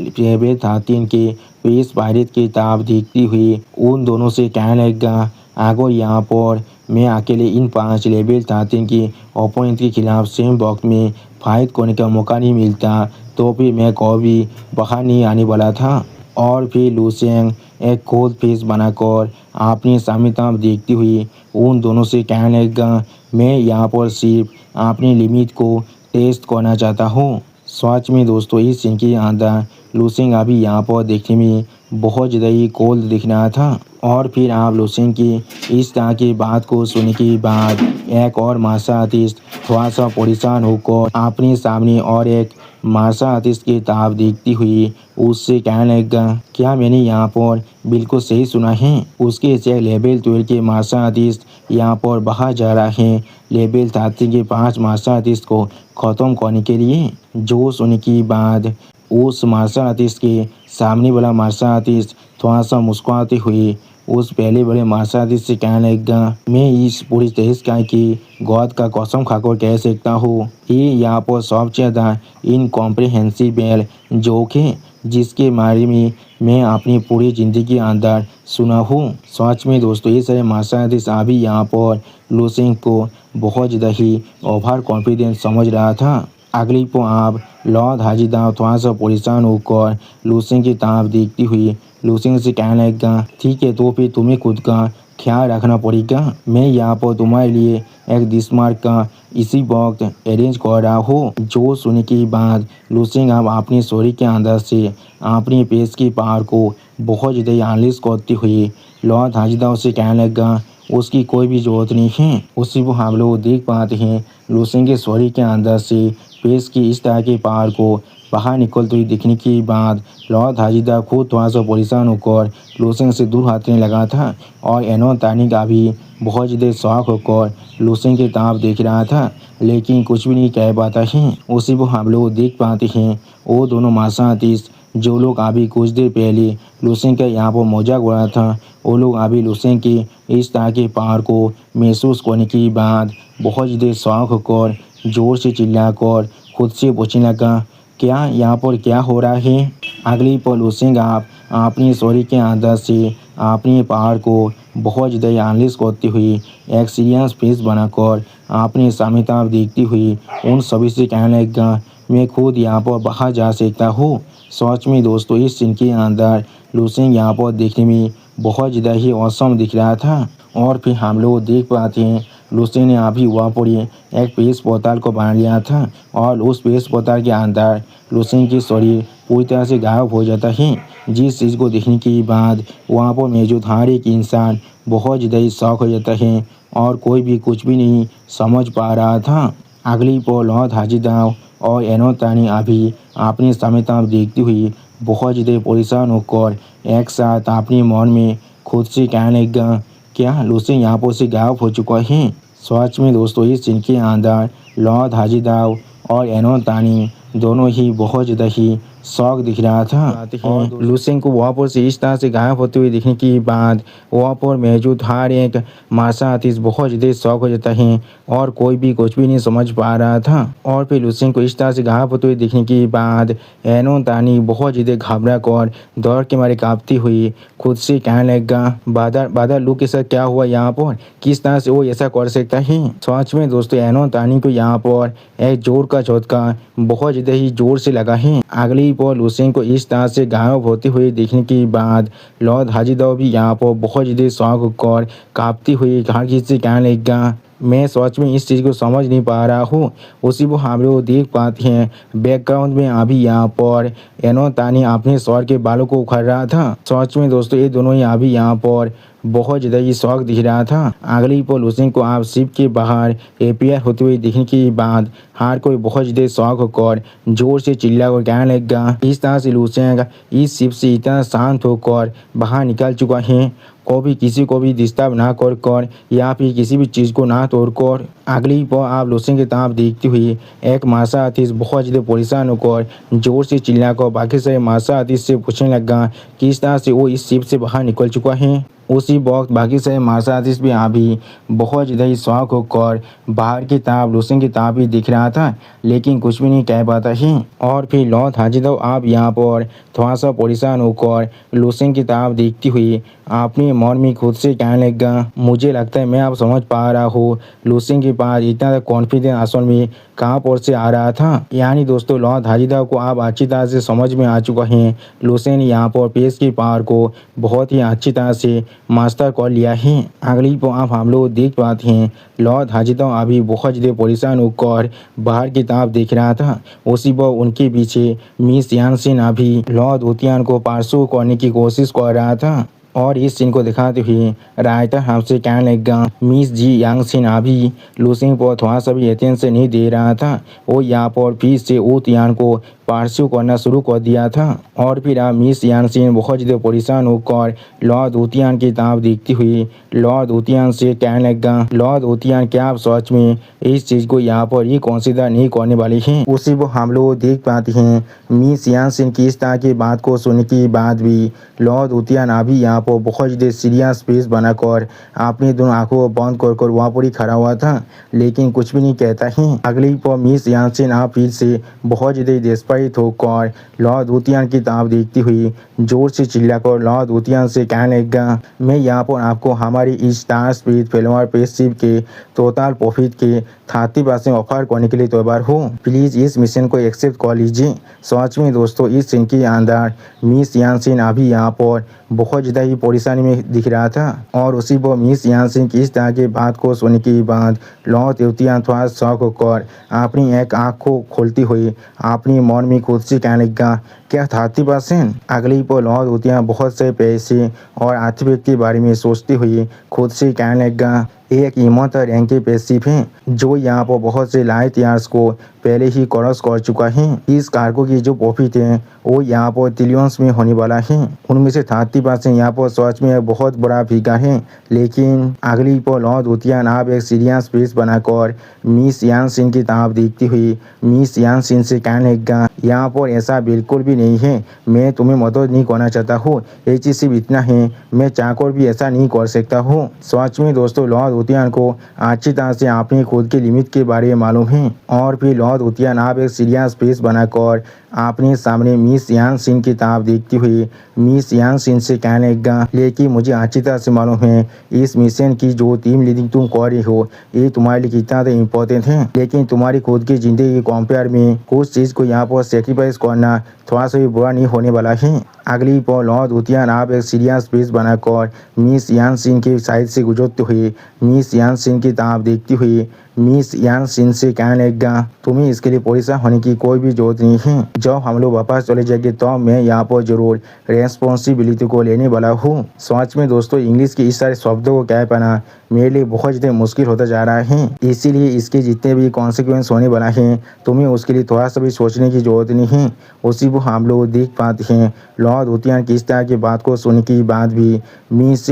लेवल 13 के 20 पायलट की तरफ देखती हुई उन दोनों से कहने लगा, अगर यहाँ पर मैं अकेले इन 5 लेवल 13 के ओपोनेंट के खिलाफ सेम वक्त में फाइट करने का मौका नहीं मिलता तो फिर मैं कभी बाहर नहीं आने वाला था। और फिर लूसेंट एक कोल्ड फिश बनाकर अपनी सामने तरफ देखती हुई उन दोनों से कहने लगा, मैं यहाँ पर सिर्फ अपनी लिमिट को टेस्ट करना चाहता हूँ। सच में दोस्तों इस सीन के अंदर लूसेंट अभी यहाँ पर देखने में बहुत ज़्यादा ही कोल्ड दिख रहा था। और फिर आप लूसेंट की इस तरह की बात को सुनने के बाद एक और मार्शल आर्टिस्ट थोड़ा सा परेशान होकर अपने सामने और एक मार्शल आर्टिस्ट की तरफ देखती हुई उससे कहने लगा, क्या मैंने यहाँ पर बिल्कुल सही सुना है? उसके से लेवल 12 के मार्शल आर्टिस्ट यहाँ पर बाहर जा रहा है लेवल 13 के 5 मार्शल आर्टिस्ट को ख़त्म करने के लिए। जो सुनने के बाद उस मार्शल आर्टिस्ट के सामने वाला मार्शल आर्टिस्ट थोड़ा सा मुस्कुराते हुए उस पहले बड़े मार्शल आर्टिस्ट से कहने लगा, मैं इस पूरी तहस की गॉड का कसम खाकर कह सकता हूँ ये यहाँ पर सबसे ज़्यादा इनकॉम्प्रिहेंसिबल जोक है जिसके बारे में मैं अपनी पूरी ज़िंदगी के अंदर सुना हूँ। सच में दोस्तों ये सारे मार्शल आर्टिस्ट अभी यहाँ पर लूसेंट को बहुत ज़्यादा ही ओवर कॉन्फिडेंस समझ रहा था। अगली को आप लॉर्ड हाजिदा थोड़ा सा परेशान होकर लूसेंट की तरफ देखती हुई लूसेंट से कहने लगा, ठीक है तो फिर तुम्हें खुद का ख्याल रखना पड़ेगा। मैं यहाँ पर तुम्हारे लिए एक डिस्मार्क का इसी वक्त अरेंज कर रहा हूँ। जो सुनने के बाद लूसेंट आप अपनी स्टोरी के अंदर से अपनी पेश की पार को बहुत ज़्यादा एनालिस करती हुई लॉर्ड हाजिदा से कहने लगा, उसकी कोई भी ज़रूरत नहीं है। उसी को हम लोग देख पाते हैं लूसेंट के स्टोरी के अंदर से पेश की इस तरह के पार को बाहर निकलते हुए दिखने के बाद लॉर्ड हाजिदा खुद थोड़ा सा परेशान होकर लूसेंट से दूर हटने लगा था और एनोन तानी का भी बहुत ज़्यादा शौक होकर लूसेंट की तरफ देख रहा था लेकिन कुछ भी नहीं कह पाता है। उसी को हम लोग देख पाते हैं वो दोनों मार्शल आर्टिस्ट जो लोग अभी कुछ देर पहले लूसेंट का यहाँ पर मजाक उड़ा था वो लोग अभी लूसेंट के इस तरह के पार को महसूस करने के बाद बहुत ज़्यादा शौक होकर जोर से चिल्लाकर खुद से पूछने लगा, क्या यहाँ पर क्या हो रहा है? अगली पर लूसेंट आप अपनी स्टोरी के अंदर से अपने पहाड़ को बहुत ज़्यादा एनालिस करती हुई एक सीरियस फेस बनाकर अपने सामने तरफ देखती हुई उन सभी से कहने लगा, मैं खुद यहाँ पर बाहर जा सकता हूँ। सच में दोस्तों इस सीन के अंदर लूसेंट यहाँ पर देखने में बहुत ज़्यादा ही औसम दिख रहा था। और फिर हम लोग देख पाते हैं लूसी ने अभी वहाँ पर एक पेश बोतल को बना लिया था और उस पेश बोतल के अंदर लूसी की शरीर पूरी तरह से गायब हो जाता है। जिस चीज़ को देखने के बाद वहाँ पर मौजूद हर एक इंसान बहुत ज़्यादा ही शौक हो जाता है और कोई भी कुछ भी नहीं समझ पा रहा था। अगली पल लॉर्ड हाजीदाव और एनोतानी अभी अपनी समयता देखती हुई बहुत ज़्यादा परेशान होकर एक साथ अपने मन में खुद से कहने लगा, क्या लूसी यहाँ पर से गायब हो चुका है। सच में दोस्तों इस सीन के अंदर लॉर्ड हाजीदाव और एनोतानी दोनों ही बहुत ज़्यादा ही शौक दिख रहा था। और लूसी को वहाँ पर से इस तरह से गायब होते हुए देखने के बाद वहाँ पर मौजूद हर एक मार्शल आर्टिस्ट बहुत ज़्यादा शौक हो जाता है और कोई भी कुछ भी नहीं समझ पा रहा था। और फिर लूसी को इस तरह से गायब होते हुए देखने के बाद एनोतानी बहुत ज़्यादा घबरा कर दौड़ के मारे काँपती हुई खुद से कहने लगा, बादल लू के साथ क्या हुआ यहाँ पर, किस तरह से वो ऐसा कर सकता है। सच में दोस्तों एनोतानी को यहाँ पर एक जोर का झटका बहुत ज़्यादा ही जोर से लगा है। अगली पल लूसी को इस तरह से गायब होते हुए देखने के बाद लॉर्ड हाजीदाव भी यहाँ पर बहुत ज़्यादा शौक कर काँपती हुई हर किसी से कहने लगा, मैं सच में इस चीज़ को समझ नहीं पा रहा हूँ। उसी को हम लोग देख पाते हैं बैकग्राउंड में अभी यहाँ पर एनोतानी अपने सर के बालों को उखाड़ रहा था। सच में दोस्तों ये दोनों ही अभी यहाँ पर बहुत ज़्यादा ही शौक दिख रहा था। अगली पल लूसी को आप शिप के बाहर अपीयर होते हुए देखने के बाद हर कोई बहुत ज़्यादा शौक होकर जोर से चिल्ला कर कहने लगा। इस तरह से लूसी इस शिप से इतना शांत होकर बाहर निकल चुका है, कभी किसी को भी डिस्टर्ब ना कर या फिर किसी भी चीज़ को ना तोड़कर। अगली पल आप लूसी की तरफ देखती हुई एक मार्शल आर्टिस्ट बहुत ज़्यादा परेशान होकर जोर से चिल्लाकर बाकी सारे मार्शल आर्टिस्ट से पूछने लगा किस तरह से वो इस शिप से बाहर निकल चुका है। उसी वक्त बाकी सारे मार्शल आर्टिस्ट भी अभी बहुत ज़्यादा ही शौक होकर बाहर की तरफ लूसी की तरफ ही दिख रहा था, लेकिन कुछ भी नहीं कह पाता है। और फिर लॉर्ड हाजीदाव आप यहाँ पर थोड़ा सा परेशान होकर लूसी की तरफ देखती हुई अपने मन में खुद से कहने लगा, मुझे लगता है मैं अब समझ पा रहा हूँ लूसी के पास इतना कॉन्फिडेंस असल में कहाँ पर से आ रहा था। यानी दोस्तों लॉर्ड हाजीदाव को आप अच्छी तरह से समझ में आ चुका है लूसी ने यहाँ पर पेश की पावर को बहुत ही अच्छी तरह से मास्टर कर लिया है। अगली पर आप हम लोग देख पाते हैं लॉर्ड हाजीदाव अभी बहुत ज़्यादा परेशान होकर बाहर की तरफ देख रहा था। उसी पर उनके पीछे मिस यानसिन अभी लॉर्ड उतियान को पार्सू करने की कोशिश कर रहा था। और इस सीन को दिखाते हुए राइटर हमसे कहने लगा, मिस जी यांगसिन अभी लूसी पर थोड़ा सा भी अटेंशन नहीं दे रहा था। वो यहाँ पर फिर से उतियान को पार्सू करना शुरू कर दिया था। और फिर अब मिस यानसिन बहुत ज़्यादा परेशान होकर लॉर्ड उतियान की तरफ देखती हुई लॉर्ड उतियान से कहने लगा, लॉर्ड उतियान क्या आप सच में इस चीज़ को यहाँ पर ही कंसीडर नहीं करने वाले हैं। उसी को हम लोग देख पाते हैं मिस यानसिन की इस तरह की बात को सुनने के बाद भी लॉर्ड उतियान अभी यहाँ पर बहुत ज़्यादा सीरियस फेस बनाकर अपनी दोनों आंखों को बंद कर वहाँ पर ही खड़ा हुआ था, लेकिन कुछ भी नहीं कहता है। अगली पर मिस यानसिन आप फिर से बहुत ज़्यादा डेस्परेट होकर लॉर्ड उतियान की तरफ देखती हुई जोर से चिल्लाकर लॉर्ड उतियान से कहने लगा, मैं यहाँ पर आपको हमारी इस स्टार स्पीड फिल्म पेशिप के टोटल प्रॉफिट के 30% ऑफर करने के लिए तैयार हूँ, प्लीज़ इस मिशन को एक्सेप्ट कर लीजिए। सच में दोस्तों इस सीन के अंदर मिस यानसिन अभी यहाँ पर बहुत ज़्यादा ही परेशानी में दिख रहा था। और उसी पर मिस यानसिन की इस तरह की बात को सुनने के बाद लॉर्ड उतियान थोड़ा शौक होकर अपनी एक आँख को खोलती हुई अपनी मन में खुद से कहने लगा, क्या 30%। अगली पर लॉर्ड उतियान बहुत से पैसे और आर्थिक के बारे में सोचती हुई खुद से कहने लगा, एक ईमत रैंक के पैसिफ है जो यहाँ पर बहुत से लाइट ईयर्स को पहले ही क्रॉस कर चुका है। इस कार्गो की जो प्रॉफिट है वो यहाँ पर ट्रिलियंस में होने वाला है। उनमें से 30% यहाँ पर सच में एक बहुत बड़ा फिगर है। लेकिन अगली पर लॉर्ड उतियान आप एक सीरियस फेस बनाकर मिस यानसिन की तरफ देखती हुई मिस यानसिन से कहने लगा, यहाँ पर ऐसा बिल्कुल भी नहीं है, मैं तुम्हें मदद नहीं करना चाहता हूँ, ये चीज़ सिर्फ इतना है, मैं चाहकर भी ऐसा नहीं कर सकता हूँ। सच में दोस्तों लॉर्ड उतियान को अच्छी तरह से अपनी खुद की लिमिट के बारे में मालूम है। और फिर लॉर्ड उतियान आप एक सीरियस फेस बनाकर आपने सामने मिस यान सिन की किताब देखती हुई मिस यान सिन से कहने लगा, लेकिन मुझे अच्छी तरह से मालूम है इस मिशन की जो टीम लीडिंग तुम कर रही हो ये तुम्हारे लिए कितना तो इम्पोर्टेंट है, लेकिन तुम्हारी खुद की जिंदगी के कंपेयर में कुछ चीज को यहाँ पर सेक्रीफाइस करना थोड़ा सा भी बुरा नहीं होने वाला है। अगली पल लॉर्ड उतियान आप एक सीरियस पेज बनाकर मिस यान सिन के साइड से गुजरते हुए मिस यान सिन की किताब देखती हुई मिस यान सिन से कहने लगा, तुम्हें इसके लिए परेशान होने की कोई भी जरूरत नहीं है। जब हम लोग वापस चले जाएंगे तो मैं यहाँ पर जरूर रेस्पॉन्सिबिलिटी को लेने वाला हूँ। सच में दोस्तों इंग्लिश के इस सारे शब्दों को कह पाना मेरे लिए बहुत ज़्यादा मुश्किल होता जा रहा है, इसीलिए इसके जितने भी कॉन्सिक्वेंस होने वाला है तुम्हें उसके लिए थोड़ा सा भी सोचने की जरूरत नहीं है। उसी को हम लोग देख पाते हैं लॉर्ड उतियान की इस तरह की बात को सुनने के बाद भी मिस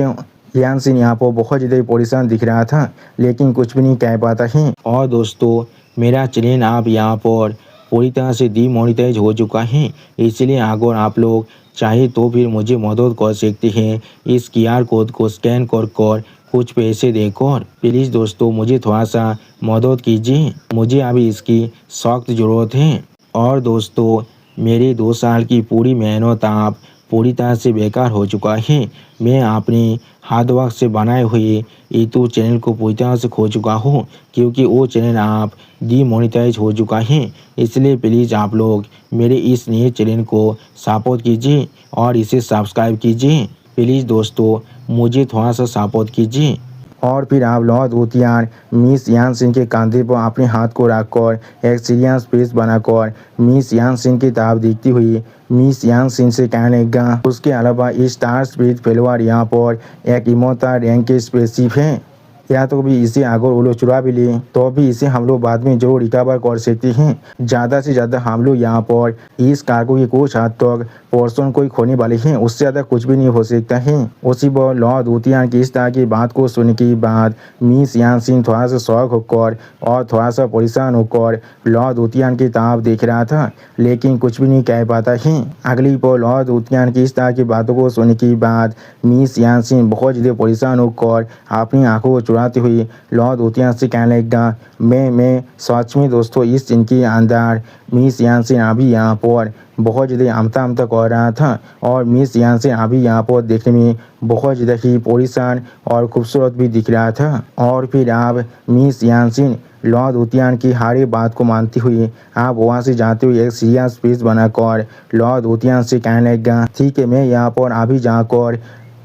यान सिन यहाँ पर बहुत ज़्यादा परेशान दिख रहा था, लेकिन कुछ भी नहीं कह पाता है। और दोस्तों मेरा चैनल आप यहाँ पर पूरी तरह से डीमोनेटाइज हो चुका है, इसलिए अगर आप लोग चाहे तो फिर मुझे मदद कर सकते हैं इस QR कोड को स्कैन कर कुछ पैसे देकर। प्लीज़ दोस्तों मुझे थोड़ा सा मदद कीजिए, मुझे अभी इसकी सख्त ज़रूरत है। और दोस्तों मेरे 2 साल की पूरी मेहनत आप पूरी तरह से बेकार हो चुका है। मैं अपने हार्ड वर्क से बनाए हुए यूट्यूब चैनल को पूरी तरह से खो चुका हूँ, क्योंकि वो चैनल आप डीमोनेटाइज हो चुका है। इसलिए प्लीज़ आप लोग मेरे इस नए चैनल को सपोर्ट कीजिए और इसे सब्सक्राइब कीजिए। प्लीज़ दोस्तों मुझे थोड़ा सा सपोर्ट कीजिए। और फिर आप लॉर्ड उतियान मिस यान सिन के कंधे पर अपने हाथ को रखकर एक सीरियस फेस बनाकर मिस यान सिन की किताब देखती हुई मिस यान सिन से कहने लगा, उसके अलावा स्टार स्पिरिट फेलोवर यहाँ पर एक इमोता रैंक के स्पेसिफ है, या तो भी इसे अगर वो लोग चुरा भी ले तो भी इसे हम लोग बाद में जरूर रिकवर कर सकते हैं। ज़्यादा से ज़्यादा हम लोग यहाँ पर इस कार्गो की कुछ हद तक पोर्शन को ही खोने वाले हैं, उससे ज़्यादा कुछ भी नहीं हो सकता है। उसी पर लॉर्ड उतियान की इस तरह की बात को सुनने के बाद मिस यान सिन थोड़ा सा शौक होकर और थोड़ा सा परेशान होकर लॉर्ड उतियान की किताब देख रहा था, लेकिन कुछ भी नहीं कह पाता है। अगली पर लॉर्ड उतियान की इस तरह की बातों को सुनने के बाद मिस यान सिन बहुत ज़्यादा परेशान होकर अपनी आंखों को चुराते हुए लॉर्ड उतियान से कहने लगा, मैं सच में दोस्तों इस दिन के अंदर मिस यान सिन अभी यहाँ पर बहुत ज़्यादा आमता कर रहा था और मिस यान सिन अभी यहाँ पर देखने में बहुत ज़्यादा ही परेशान और खूबसूरत भी दिख रहा था। और फिर आप मिस यान सिन लॉर्ड उतियान की हर एक बात को मानती हुई आप वहाँ से जाते हुए एक सीरियस फेस बनाकर लॉर्ड उतियान से कहने लगा, ठीक है मैं यहाँ पर अभी जाकर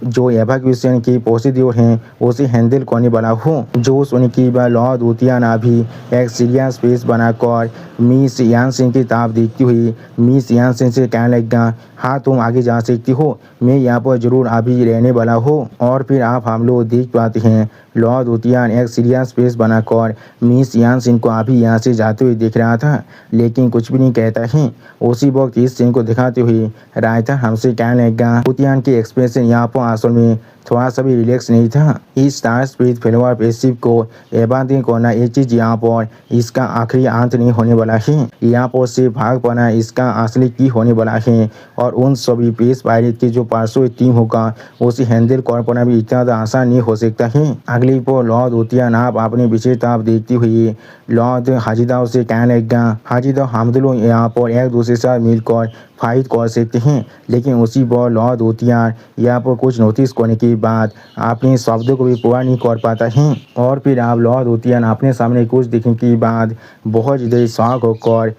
जो एवैक्यूएशन की प्रोसीड्योर हैं उसे हैंडल करने वाला हूँ। जो सुनने की बाद लॉर्ड उतियान अभी एक सीरियस फेस बनाकर मिस यान सिन की किताब देखती हुई मिस यान सिन से कहने लगा, हाँ तुम आगे जा सकती हो, मैं यहाँ पर जरूर अभी रहने वाला हूँ। और फिर आप हम लोग देख पाते हैं लॉर्ड उतियान एक सीरियस फेस बनाकर मिस यान सिन को अभी यहाँ से जाते हुए देख रहा था, लेकिन कुछ भी नहीं कहता है। उसी वक्त इस सीन को दिखाते हुए रायता हमसे कहने लगा, उतियान के एक्सप्रेशन यहाँ पर असल में थोड़ा सा भी रिलैक्स नहीं था। इस स्टार स्पिरिट फेलोवर पेसिव को एबादिन करना ये चीज़ यहाँ पर इसका आखिरी अंत नहीं होने वाला है, यहाँ पर से भाग पाना इसका असली की होने वाला है। और उन सभी पेस पायरेट की जो पार्श्व टीम होगा उसे हैंडल कर पाना भी इतना ज़्यादा आसान नहीं हो सकता है। अगली पर लॉर्ड उतियान आप अपनी विशेषता देखती हुई लॉर्ड हाजिदा से कहने लगा, हाजिदा हम लोग यहाँ पर एक दूसरे के साथ मिलकर फाइट कर सकते हैं, लेकिन उसी पर लॉर्ड उतियान यहाँ पर कुछ नोटिस करने के बाद अपने शब्दों को भी पूरा नहीं कर पाता है। और फिर आप लॉर्ड उतियान अपने सामने कुछ देखने के बाद बहुत ज़्यादा शौक होकर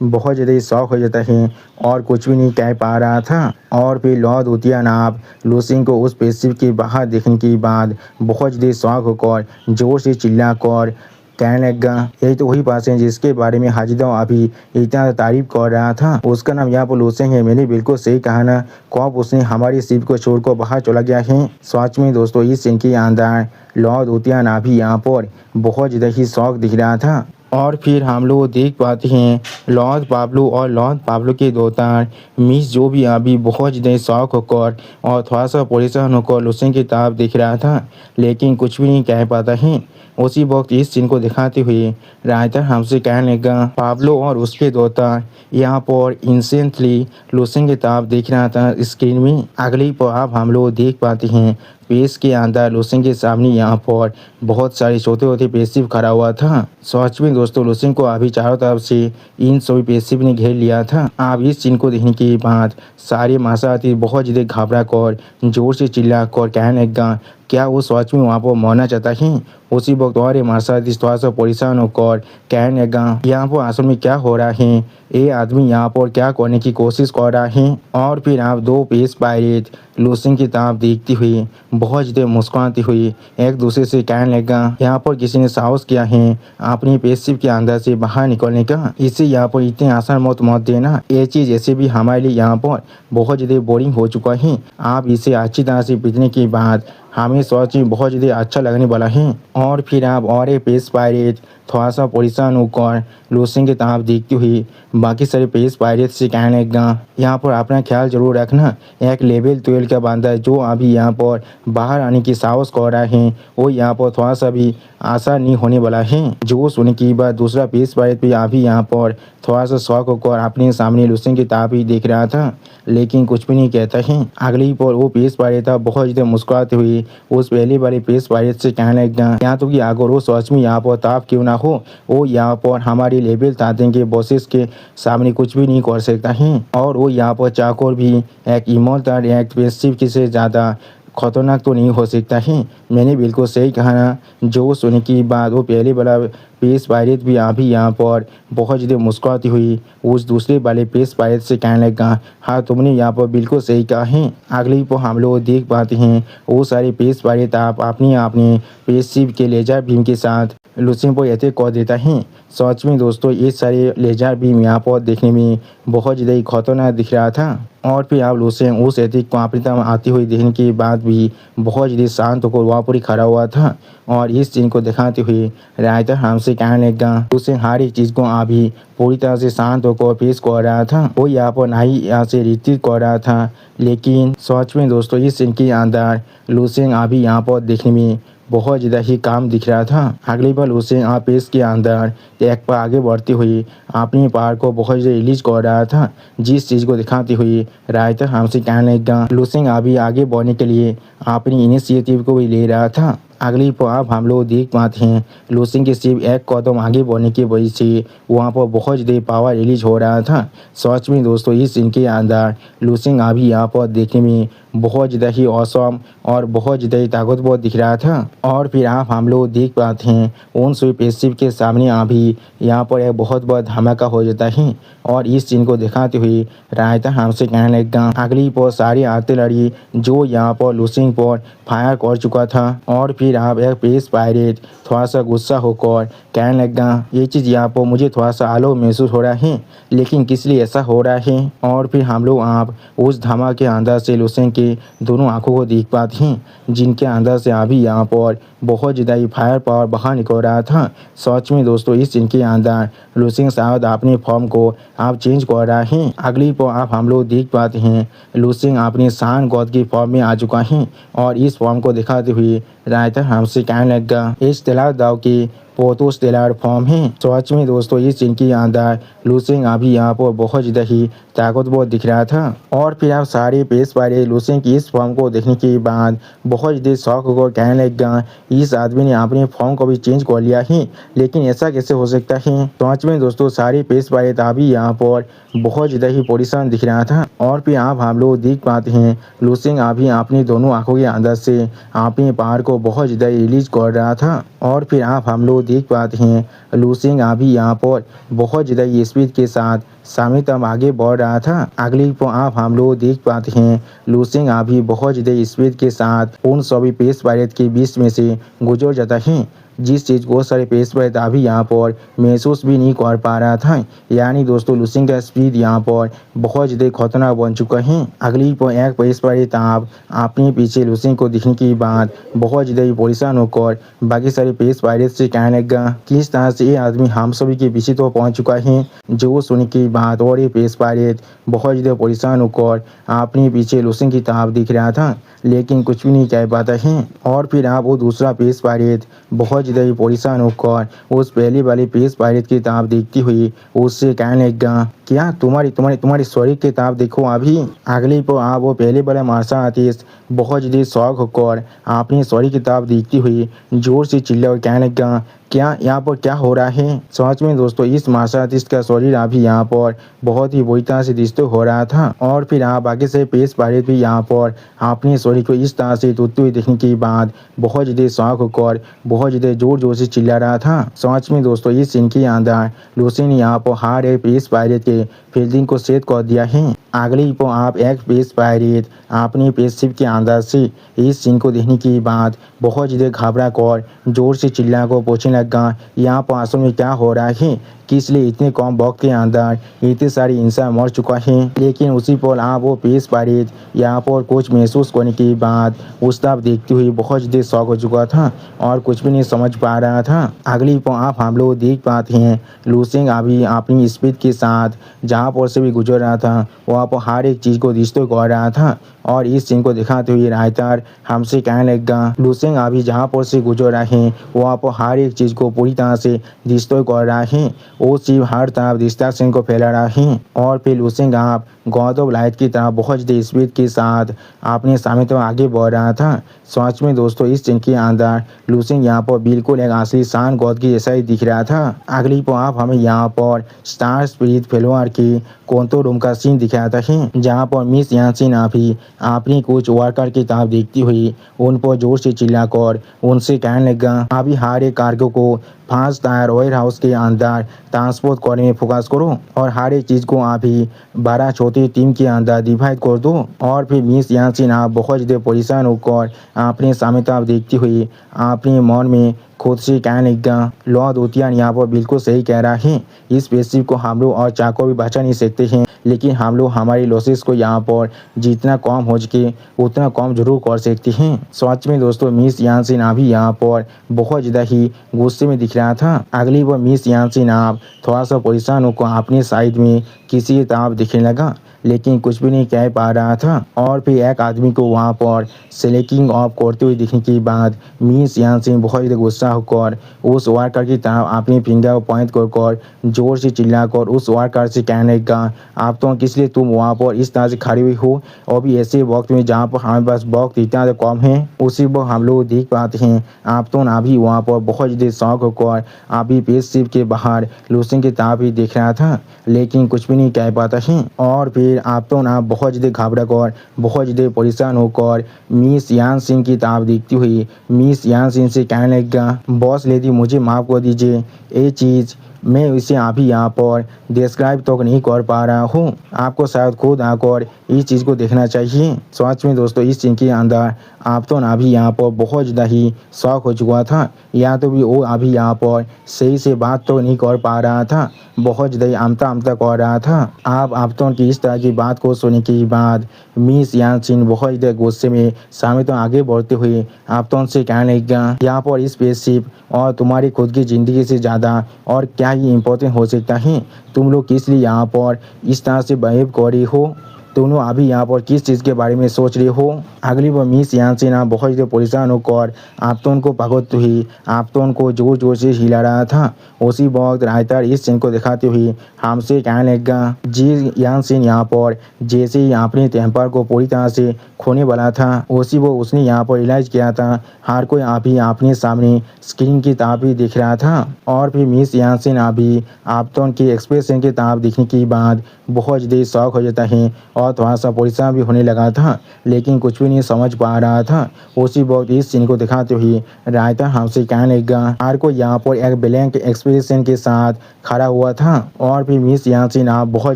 बहुत ज़्यादा शौक हो जाता है और कुछ भी नहीं कह पा रहा था। और फिर लॉर्ड उतियान आप लूसिंग को उस पेशिव के बाहर देखने के बाद बहुत ज़्यादा शौक होकर जोर से चिल्ला कर कहने लगा, यही तो वही बात है जिसके बारे में हाजिदा अभी इतना तारीफ कर रहा था, उसका नाम यहाँ पर लूसिंग है। मैंने बिल्कुल सही कहा ना, कब उसने हमारी शिप को छोड़कर बाहर चला गया है। सच में दोस्तों इस सीन के अंदर लॉर्ड उतियान अभी यहाँ पर बहुत ज़्यादा ही शौक दिख रहा था। और फिर हम लोग देख पाते हैं लॉर्ड पाब्लो और लॉर्ड पाब्लो के दोस्तार मिस जो भी अभी बहुत ज़्यादा शौक होकर और थोड़ा सा परेशान होकर लूसिंग की किताब देख रहा था, लेकिन कुछ भी नहीं कह पाता है। उसी वक्त इस सीन को दिखाते हुए रायता हमसे कहने लगा, पाब्लो और उसके दोस्तार यहाँ पर इंसेंटली लूसिंग की किताब देख रहा था स्क्रीन में। अगली पर आप हम लोग देख पाते हैं पेश के अंदर लुसिंग के सामने यहाँ पर बहुत सारे छोटे छोटे पेशिव खड़ा हुआ था। सच में दोस्तों लुसिंग को अभी चारों तरफ से इन सभी पेशिव ने घेर लिया था। अब इस सीन को देखने के बाद सारे मांसाहारी बहुत ज़्यादा घबरा कर जोर से चिल्ला कर कहने लगा क्या वो सच में वहाँ पर मरना चाहता है। उसी वक्त और मांसाहारी थोड़ा सा परेशान होकर कहने लगा यहाँ पर असल में क्या हो रहा है, ये आदमी यहाँ पर क्या करने की कोशिश कर रहा है। और फिर आप दो पेश पायरेट लुसिंग की तरफ देखती हुई बहुत ज़्यादा मुस्कुराती हुई एक दूसरे से कहने लगा यहाँ पर किसी ने साहस किया है अपनी पेशिव के अंदर से बाहर निकलने का, इसे यहाँ पर इतने आसान मत देना। ये चीज़ ऐसे भी हमारे लिए यहाँ पर बहुत ज़्यादा बोरिंग हो चुका है। आप इसे अच्छी तरह से पीटने के बाद हमें सच में बहुत ज़्यादा अच्छा लगने वाला है। और फिर आप और एक पेश पायरेट थोड़ा सा परेशान होकर लुसिंग की तरफ देखती हुई बाकी सारे पेश पायरेट से कहने लगा यहाँ पर अपना ख्याल जरूर रखना। एक लेवल 12 का बंदा जो अभी यहाँ पर बाहर आने की साहस कर रहा है वो यहाँ पर थोड़ा सा भी आसान नहीं होने वाला है। जो सुनने की बात दूसरा पेश पायरेट भी अभी यहाँ पर थोड़ा सा शौक होकर अपने सामने लुसिंग की तरफ ही देख रहा था लेकिन कुछ भी नहीं कहता है। अगली पर वो पेश पायरेट था बहुत ज़्यादा मुस्कुराते हुए उस पहले वाले पेश पायरेट से कहने लगा यहाँ तो कि अगर वो सच में यहाँ पर ताप क्यों ना हो वो यहाँ पर हमारी लेवल ताते के बॉसेस के सामने कुछ भी नहीं कर सकता है। और वो यहाँ पर चाकर भी एक ईमानदार एक पेशिव से ज़्यादा खतरनाक तो नहीं हो सकता है। मैंने बिल्कुल सही कहा ना। जो सुनने की बात वो पहले वाला पेश पायरेट भी अभी यहाँ पर बहुत ज़्यादा मुस्कुराती हुई उस दूसरे वाले पेश पायरेट से कहने लगा हाँ तुमने यहाँ पर बिल्कुल सही कहा है। अगली पर हम लोग देख पाते हैं वो सारे पेश पायरेट आप अपने पेशिव के लेजर बीम के साथ लुसिंग पर अटैक कर देता है। सच में दोस्तों ये सारे लेजर बीम यहाँ पर देखने में बहुत ज़्यादा खतरनाक दिख रहा था। और फिर आप लुसिंग उस अटैक को अपनी तरफ आती हुई देखने के बाद भी बहुत ज़्यादा शांत होकर वहाँ पर ही खड़ा हुआ था। और इस सीन को दिखाते हुए राइटर हमसे कहने लगा लुसिंग हर एक चीज़ को अभी पूरी तरह से शांत होकर पेश कर रहा था। वो यहाँ पर ना ही यहाँ से रिट्रीट कर रहा था लेकिन सच में दोस्तों इस सीन के अंदर लुसिंग अभी यहाँ पर देखने में बहुत ज़्यादा ही काम दिख रहा था। अगली बार लुसिंग आप पेश के अंदर एक पर आगे बढ़ती हुई अपनी पार को बहुत ज़्यादा रिलीज कर रहा था जिस चीज़ को दिखाती हुई राइटर हमसे कहने लगा लुसिंग अभी आगे बढ़ने के लिए अपनी इनिशिएटिव को भी ले रहा था। अगली पर अब हम लोग देख पाते हैं लुसिंग के सिर्फ एक कदम आगे बढ़ने की वजह से वहाँ पर बहुत ज़्यादा पावर रिलीज हो रहा था। सच में दोस्तों इस सीन के अंदर लुसिंग अभी यहाँ पर देखने में बहुत ज़्यादा ही औसम और बहुत ज़्यादा ही ताकतवर दिख रहा था। और फिर आप हम लोग देख पाते हैं उन सभी पेशिव के सामने अभी यहाँ पर एक बहुत बड़ा धमाका हो जाता है। और इस सीन को दिखाते हुए रायता हमसे कहने लगा अगली पर सारी आर्टिलरी जो यहाँ पर लुसिंग पर फायर कर चुका था। और फिर आप एक पेश पायरेट थोड़ा सा गुस्सा होकर कहने लगा ये चीज़ यहाँ पर मुझे थोड़ा सा आलो महसूस हो रहा है लेकिन किस लिए ऐसा हो रहा है। और फिर हम लोग आप उस धमाके के अंदर से लुसिंग के दोनों आंखों को देख पाते हैं जिनके अंदर से अभी यहाँ पर बहुत ज़्यादा ही फायर पावर बाहर निकल रहा था। सच में दोस्तों इस सीन के अंदर लुसिंग शायद अपने फॉर्म को आप चेंज कर रहा है। अगली पर आप हम लोग देख पाते हैं लुसिंग अपने शान गॉड की फॉर्म में आ चुका है। और इस फॉर्म को दिखाते हुए राइटर हमसे कहने लगा इस तलाक दाव की पोतोस्टेलर फॉर्म है। सच में दोस्तों इस सीन के अंदर लुसिंग अभी यहाँ पर बहुत ज़्यादा ही ताकतवर दिख रहा था। और फिर आप सारे पेश पारे लुसिंग की इस फॉर्म को देखने के बाद बहुत ज़्यादा शौक होकर कहने लगा इस आदमी ने अपने फॉर्म को भी चेंज कर लिया है लेकिन ऐसा कैसे हो सकता है। सच में दोस्तों सारे पेश पारे अभी यहाँ पर बहुत ज़्यादा ही परेशान दिख रहा था। और फिर आप हम लोग देख पाते हैं लुसिंग अभी अपनी दोनों आंखों के अंदर से अपने पावर को बहुत ज़्यादा रिलीज कर रहा था। और फिर आप हम लोग देख पाते हैं लुसिंग अभी यहाँ पर बहुत ज़्यादा स्पीड के साथ सामने तक आगे बढ़ रहा था। अगली पर आप हम लोग देख पाते हैं लुसिंग अभी बहुत ज़्यादा स्पीड के साथ उन सभी पेश पायरेट के बीच में से गुजर जाता है जिस चीज़ को सारे पेश पायरेट अभी यहाँ पर महसूस भी नहीं कर पा रहा था। यानी दोस्तों लुसिंग का स्पीड यहाँ पर बहुत ज़्यादा खतरनाक बन चुका है। अगली पर एक पेश पायरेट आप अपने पीछे लुसिंग को दिखने के बाद बहुत ज़्यादा परेशान होकर बाकी सारे पेश पायरेट से कहने लगा किस तरह से ये आदमी हम सभी के पीछे तो पहुँच चुका है। जो सुनने की बात और ये पेश पायरेट बहुत ज़्यादा परेशान होकर अपने पीछे लुसिंग की तरफ दिख रहा था लेकिन कुछ भी नहीं कह पाता है। और फिर आप वो दूसरा पेश पायरेट बहुत ज़्यादा परेशान होकर उस पहले वाले पेश पायरेट की तरफ देखती हुई उससे कहने लगा क्या तुम्हारी तुम्हारी तुम्हारी सॉरी किताब देखो अभी। अगली पर आप वो पहले बड़े मार्शल आर्टिस्ट बहुत ज़्यादा शौक होकर अपनी सॉरी किताब देखती हुई जोर से चिल्ला और कहने लगा, क्या यहाँ पर क्या हो रहा है। सच में दोस्तों इस मार्शल आर्टिस्ट का शरीर अभी यहाँ पर बहुत ही बुरी तरह से डिस्टर्ब हो रहा था। और फिर आप आगे से पेश पायरेट भी यहाँ पर अपने शरीर को इस तरह से टूटते हुए देखने के बाद बहुत ज़्यादा शौक होकर बहुत ज़्यादा जोर जोर से चिल्ला रहा था। सच में दोस्तों इस सीन के अंदर लूसी ने यहाँ पर हर एक पेश पायरेट के फील्डिंग को सेट कर दिया है। अगली पर आप एक पेश पायरेट अपनी पेशशिप के अंदर से इस सीन को देखने के बाद बहुत ज़्यादा घबरा कर जोर से चिल्ला को पूछने लगा, यहाँ पर असल में क्या हो रहा है, किस लिए इतने कम वक्त के अंदर इतने सारे इंसान मर चुका है। लेकिन उसी पर आप वो पेश पायरेट यहाँ पर कुछ महसूस करने के बाद उस तरफ देखते हुए बहुत ज़्यादा शौक हो चुका था और कुछ भी नहीं समझ पा रहा था। अगली पर आप हम लोग देख पाते हैं लूसेंग अभी अपनी स्पीड के साथ जहाँ पर से भी गुजर रहा था वहाँ पर हर एक चीज़ को डिस्टर्ब कर रहा था। और इस सीन को दिखाते हुए राइटर हमसे कहने लगा, लूसेंग अभी जहाँ पर से गुजर रहा है वहाँ पर हर एक चीज़ को पूरी तरह से डिस्टर्ब कर रहा है। वो सिर्फ हर तरफ डिस्ट्रैक्शन को फैला रहा है। और फिर लूसेंग आप गॉड ऑफ लाइट की तरह बहुत ज़्यादा स्पीड के साथ अपने सामने तो आगे बढ़ रहा था। सच में दोस्तों इस सीन के अंदर लूसेंग यहाँ पर बिल्कुल एक असली शान गॉड की जैसा ही दिख रहा था। अगली पर आप हमें यहाँ पर स्टार स्पिरिट फेलोअर की कंट्रोल रूम का सीन दिखाता है जहाँ पर मिस यांसिन अभी अपनी कुछ वर्कर की तरफ देखती हुई उन पर जोर से चिल्लाकर उनसे कहने लगा, अभी हर एक कार्गो को 5 टायर वेयर हाउस के अंदर ट्रांसपोर्ट करने में फोकस करो और हर एक चीज़ को अभी 12 छोटी टीम के अंदर डिवाइड कर दो। और फिर मिस यांसिन आप बहुत ज़्यादा परेशान होकर अपने सामने तरफ देखती हुई अपने मन में खुद से कहने लगा, लॉर्ड ओतियान यहाँ पर बिल्कुल सही कह रहा है, इस स्पेसशिप को हम लोग और चाको भी बचा नहीं सकते हैं, लेकिन हम लोग हमारी लॉसेस को यहाँ पर जितना कम हो सके उतना कम जरूर कर सकते हैं। सच में दोस्तों मिस यांसिन अभी यहाँ पर बहुत ज़्यादा ही गुस्से में दिख रहा था। अगली बार मिस यांसिन आप थोड़ा सा परेशान होकर अपने साइड में किसी तरफ दिखने लगा लेकिन कुछ भी नहीं कह पा रहा था। और फिर एक आदमी को वहाँ पर सेलेक्टिंग ऑफ करते हुए दिखने के बाद मिस यांसिन बहुत ज़्यादा गुस्सा होकर उस वर्कर की तरफ अपनी फिंगर को पॉइंट कर जोर से चिल्लाकर उस वर्कर से कहने लगा, आप तो किस लिए तुम वहाँ पर इस तरह से खड़ी हुई हो और भी ऐसे वक्त में जहाँ पर हमारे पास वक्त इतना कम है। उसी वक्त हम लोग देख पाते हैं आप तो अभी वहाँ पर बहुत ज़्यादा शौक होकर अभी स्पेसशिप के बाहर लूसेंग की तरफ ही देख रहा था लेकिन कुछ भी नहीं कह पाता है। और फिर आप तो बहुत ज़्यादा घबरा कर बहुत ज़्यादा परेशान होकर मिस यांसिन की तरफ देखती हुई मिस यांसिन से कहने लगा, बॉस लेडी मुझे माफ़ कर दीजिए, ये चीज़ मैं इसे अभी यहाँ पर डिस्क्राइब तो नहीं कर पा रहा हूँ, आपको शायद खुद आकर इस चीज़ को देखना चाहिए। सच में दोस्तों इस सीन के अंदर आप तो अभी यहाँ पर बहुत ज़्यादा ही शौक हो चुका था, या तो भी वो अभी यहाँ पर सही से बात तो नहीं कर पा रहा था, बहुत ज़्यादा आमता आमता कर रहा था। आप तो की इस तरह की बात को सुनने के बाद मिस यांसिन बहुत ज़्यादा गुस्से में सामने तो आगे बढ़ते हुए आप तो उनसे कहने लगा, यहाँ पर इस स्पेसशिप और तुम्हारी खुद की ज़िंदगी से ज़्यादा और क्या ही इम्पोर्टेंट हो सकता है, तुम लोग किस लिए यहाँ पर इस तरह से बिहेव कर रही हो, तुम लोग अभी यहाँ पर किस चीज़ के बारे में सोच रही हो। अगली बार मिस यांसिन आप बहुत ज़्यादा परेशान होकर आप तो उनको भगत हुई आप तो उनको जोर जोर से हिला रहा था। उसी वक्त राइटर इस सीन को दिखाते हुए हमसे कहने लगा, जी यांसिन यहाँ पर जैसे ही अपने टेम्पर को पूरी तरह से खोने वाला था उसी वो उसने यहाँ पर रियलाइज किया था हर कोई अभी अपने सामने स्क्रीन की तरफ ही दिख रहा था। और फिर मिस यांसिन अभी आप तो उनके एक्सप्रेशन की तरफ दिखने के बाद बहुत ज़्यादा शौक हो जाता है और थोड़ा सा परेशान भी होने लगा था लेकिन कुछ भी नहीं समझ पा रहा था। उसी वक्त इस सीन को दिखाते हुए राइटर हमसे कहने लगा, हर कोई यहाँ पर एक ब्लैंक एक्सप्रेशन के साथ खड़ा हुआ था। और फिर मिस यांसिन आप बहुत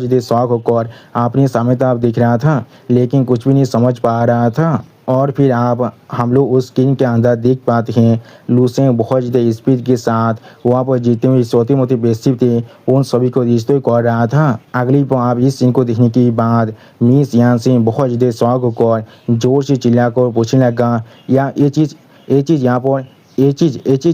ज़्यादा शौक होकर अपने सामने तरफ दिख रहा था लेकिन कुछ भी नहीं समझ पा रहा था। और फिर आप हम लोग उस स्क्रीन के अंदर देख पाते हैं लूसेंग बहुत ज़्यादा स्पीड के साथ वहाँ पर जितने भी छोटे मोटे बेसिप थे उन सभी को रिश्ते कर रहा था। अगली पर आप इस सीन को देखने के बाद मिस यांसिन बहुत ज़्यादा शौक होकर जोर से चिल्लाकर पूछने लगा, या ये चीज़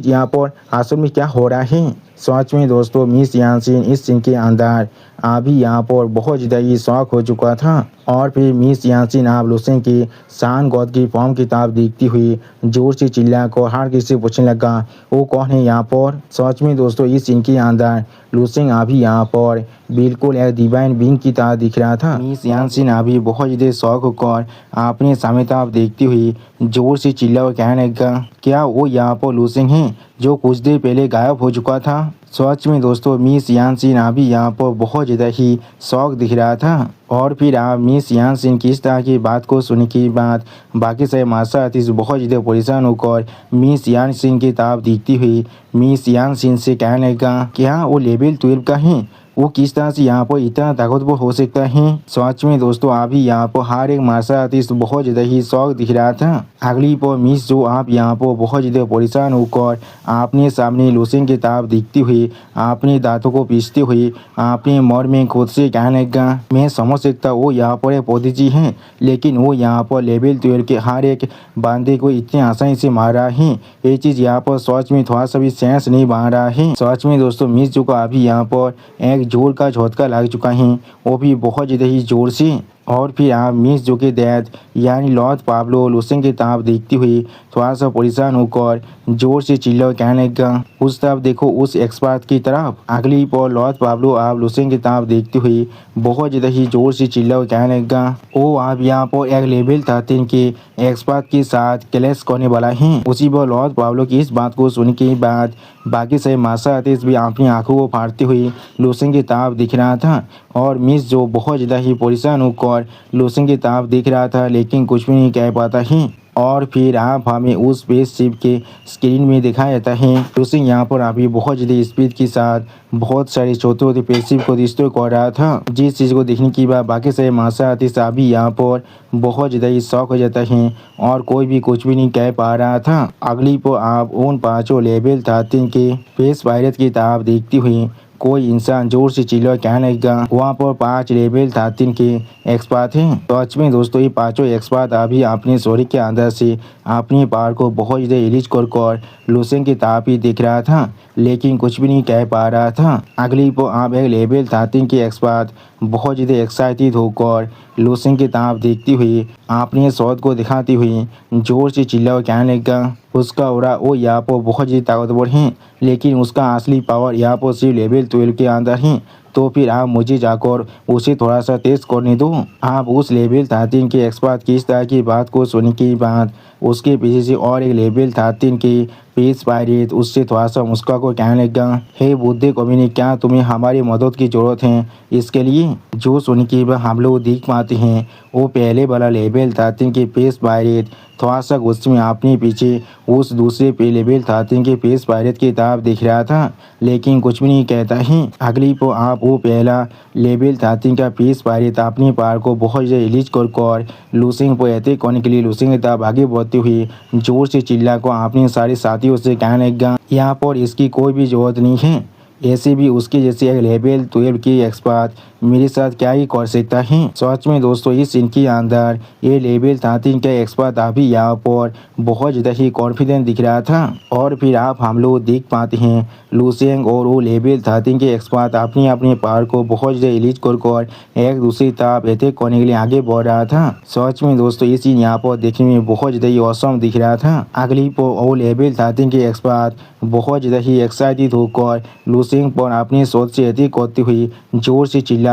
यहाँ पर असल में क्या हो रहा है। सच में दोस्तों मिस यांसिन इस सीन के अंदर अभी यहाँ पर बहुत ज़्यादा ही शौक हो चुका था। और फिर मिस यासीन आप लुसेंग की शान गौद की फॉर्म किताब देखती हुई जोर से चिल्लाकर हर किसी से पूछने लगा, वो कौन है यहाँ पर। सच में दोस्तों इस सीन के अंदर लुसेंग अभी यहाँ पर बिल्कुल एक डिवाइन बीइंग की तरह दिख रहा था। मिस यासीन अभी बहुत ज़्यादा शौक होकर अपने सामने तरफ देखती हुई जोर से चिल्ला और कहने लगा, क्या वो यहाँ पर लुसेंग है जो कुछ देर पहले गायब हो चुका था। सच में दोस्तों मिस यासीन अभी यहाँ पर बहुत ज़्यादा ही शौक दिख रहा था। और फिर आप मिस यासीन की इस तरह की बात को सुनने के बाद बाकी सारे मार्शल आर्टिस्ट बहुत ज़्यादा परेशान होकर मिस यासीन की तरफ देखती हुई मिस यासीन से कहने लगा, क्या वो लेवल 12 का है, वो किस तरह से यहाँ पर इतना ताकतवर हो सकता है। सच में दोस्तों अभी यहाँ पर हर एक मार्शल आर्टिस्ट बहुत ज़्यादा ही शौक दिख रहा था। अगली पर मिस जो आप यहाँ पर बहुत ज़्यादा परेशान होकर अपने सामने लुसेंग की तरफ देखती हुई अपने दांतों को पीसते हुए अपने मन में खुद से कहने लगा, मैं समझ सकता वो यहाँ पर एक प्रोडिजी है, लेकिन वो यहाँ पर लेवल 12 के हर एक बंदे को इतनी आसानी से मार रहा है। ये चीज़ यहाँ पर सच में थोड़ा सा भी सेंस नहीं बन रहा है। सच में दोस्तों मिस जो का अभी यहाँ पर एक जोर का झटका लग चुका है, वो भी बहुत ज़्यादा ही जोर से। और फिर आप मिस जो के डैड यानी लॉर्ड पाब्लो लुसेंग की तरफ देखती हुई थोड़ा सा परेशान होकर जोर से चिल्ला कहने लगा, उस तरफ देखो उस एक्सपर्ट की तरफ। अगली पर लॉर्ड पाब्लो आप लुसेंग की तरफ देखती हुई बहुत ज़्यादा ही जोर से चिल्ला कहने लगा, ओ आप यहाँ पर एक लेवल 13 के एक्सपर्ट के साथ क्लैश करने वाला है। उसी पर लॉर्ड पाब्लो की इस बात को सुनने के बाद बाकी सारे मार्शल आर्टिस्ट भी अपनी आंखों को फाड़ते हुए लुसेंग की तरफ दिख रहा था। और मिस जो बहुत ज़्यादा ही परेशान होकर लुसेंग की तरफ दिख रहा था, लेकिन कुछ भी नहीं कह पाता है। और फिर आप हमें उस स्पेसशिप के स्क्रीन में दिखाया जाता है लुसेंग यहाँ पर अभी बहुत ज़्यादा स्पीड के साथ बहुत सारे छोटे छोटे स्पेसशिप को डिस्ट्रॉय कर रहा था। जिस चीज़ को देखने के बाद बाकी सारे मार्शल आर्टिस्ट अभी यहाँ पर बहुत ज़्यादा ही शौक हो जाता है और कोई भी कुछ भी नहीं कह पा रहा था। अगली पर आप उन 5 लेवल 13 के स्पेस पायलट की तरफ देखती हुई कोई इंसान जोर से चिल्ला कहने लगा, वहाँ पर 5 लेवल 13 के एक्सपर्ट हैं। सच में दोस्तों ये 5 एक्सपर्ट अभी अपने शरीर के अंदर से अपनी पावर को बहुत ज़्यादा रिलीज कर लुसेंग की तरफ ही दिख रहा था, लेकिन कुछ भी नहीं कह पा रहा था। अगली पर आप एक लेवल 13 के एक्सपर्ट बहुत ज़्यादा एक्साइटेड होकर लुसेंग की तरफ देखती हुई अपने शॉट को दिखाती हुई जोर से चिल्ला कहने लगा, उसका ओरा वो यहाँ पर बहुत ज़्यादा ताकतवर है, लेकिन उसका असली पावर यहाँ पर सिर्फ लेवल 12 के अंदर है। तो फिर आप मुझे जाकर उसे थोड़ा सा टेस्ट करने दो। आप उस लेवल 13 के एक्सपर्ट की इस तरह की बात को सुनने के बाद उसके पीछे से और एक लेवल 13 के स्पेस पायलट उससे थोड़ा सा मुस्कुरा को कहने लगा, हे बुद्धे कमीने, क्या तुम्हें हमारी मदद की ज़रूरत है इसके लिए। जो सुन के बाद हम लोग देख पाते हैं वो पहले वाला लेवल 13 के स्पेस पायलट थोड़ा सा गुस्से में अपने पीछे उस दूसरे पे लेवल 13 के स्पेस पायलट की तरफ दिख रहा था, लेकिन कुछ भी नहीं कहता है। अगली को आप वो पहला लेवल 13 का स्पेस पायलट अपनी पावर को बहुत ज़्यादा रिलीज कर लुसेंग पर अटैक करने के लिए लुसेंग की तरफ आगे बढ़ते हुए जोर से चिल्ला को अपने सारे साथियों से कहने लगा, यहाँ पर इसकी कोई भी ज़रूरत नहीं है, ऐसे भी उसके जैसे एक लेवल 12 की एक्सपर्ट मेरे साथ क्या ही कर सकता है। सच में दोस्तों इस सीन के अंदर ये लेवल 13 का एक्सपर्ट अभी यहाँ पर बहुत ज़्यादा ही कॉन्फिडेंट दिख रहा था। और फिर आप हम लोग देख पाते हैं लुसेंग और वो लेवल 13 के एक्सपर्ट अपनी अपनी पावर को बहुत ज़्यादा रिलीज कर एक दूसरी तरफ अटैक करने के लिए आगे बढ़ रहा था। सच में दोस्तों ये सीन यहाँ पर देखने में बहुत ज़्यादा ही औसम दिख रहा था। अगली पर वो लेवल 13 के एक्सपर्ट बहुत ज़्यादा ही एक्साइटेड होकर लुसेंग पर अपनी सोच से अटैक करती हुई जोर से चिल्लाकर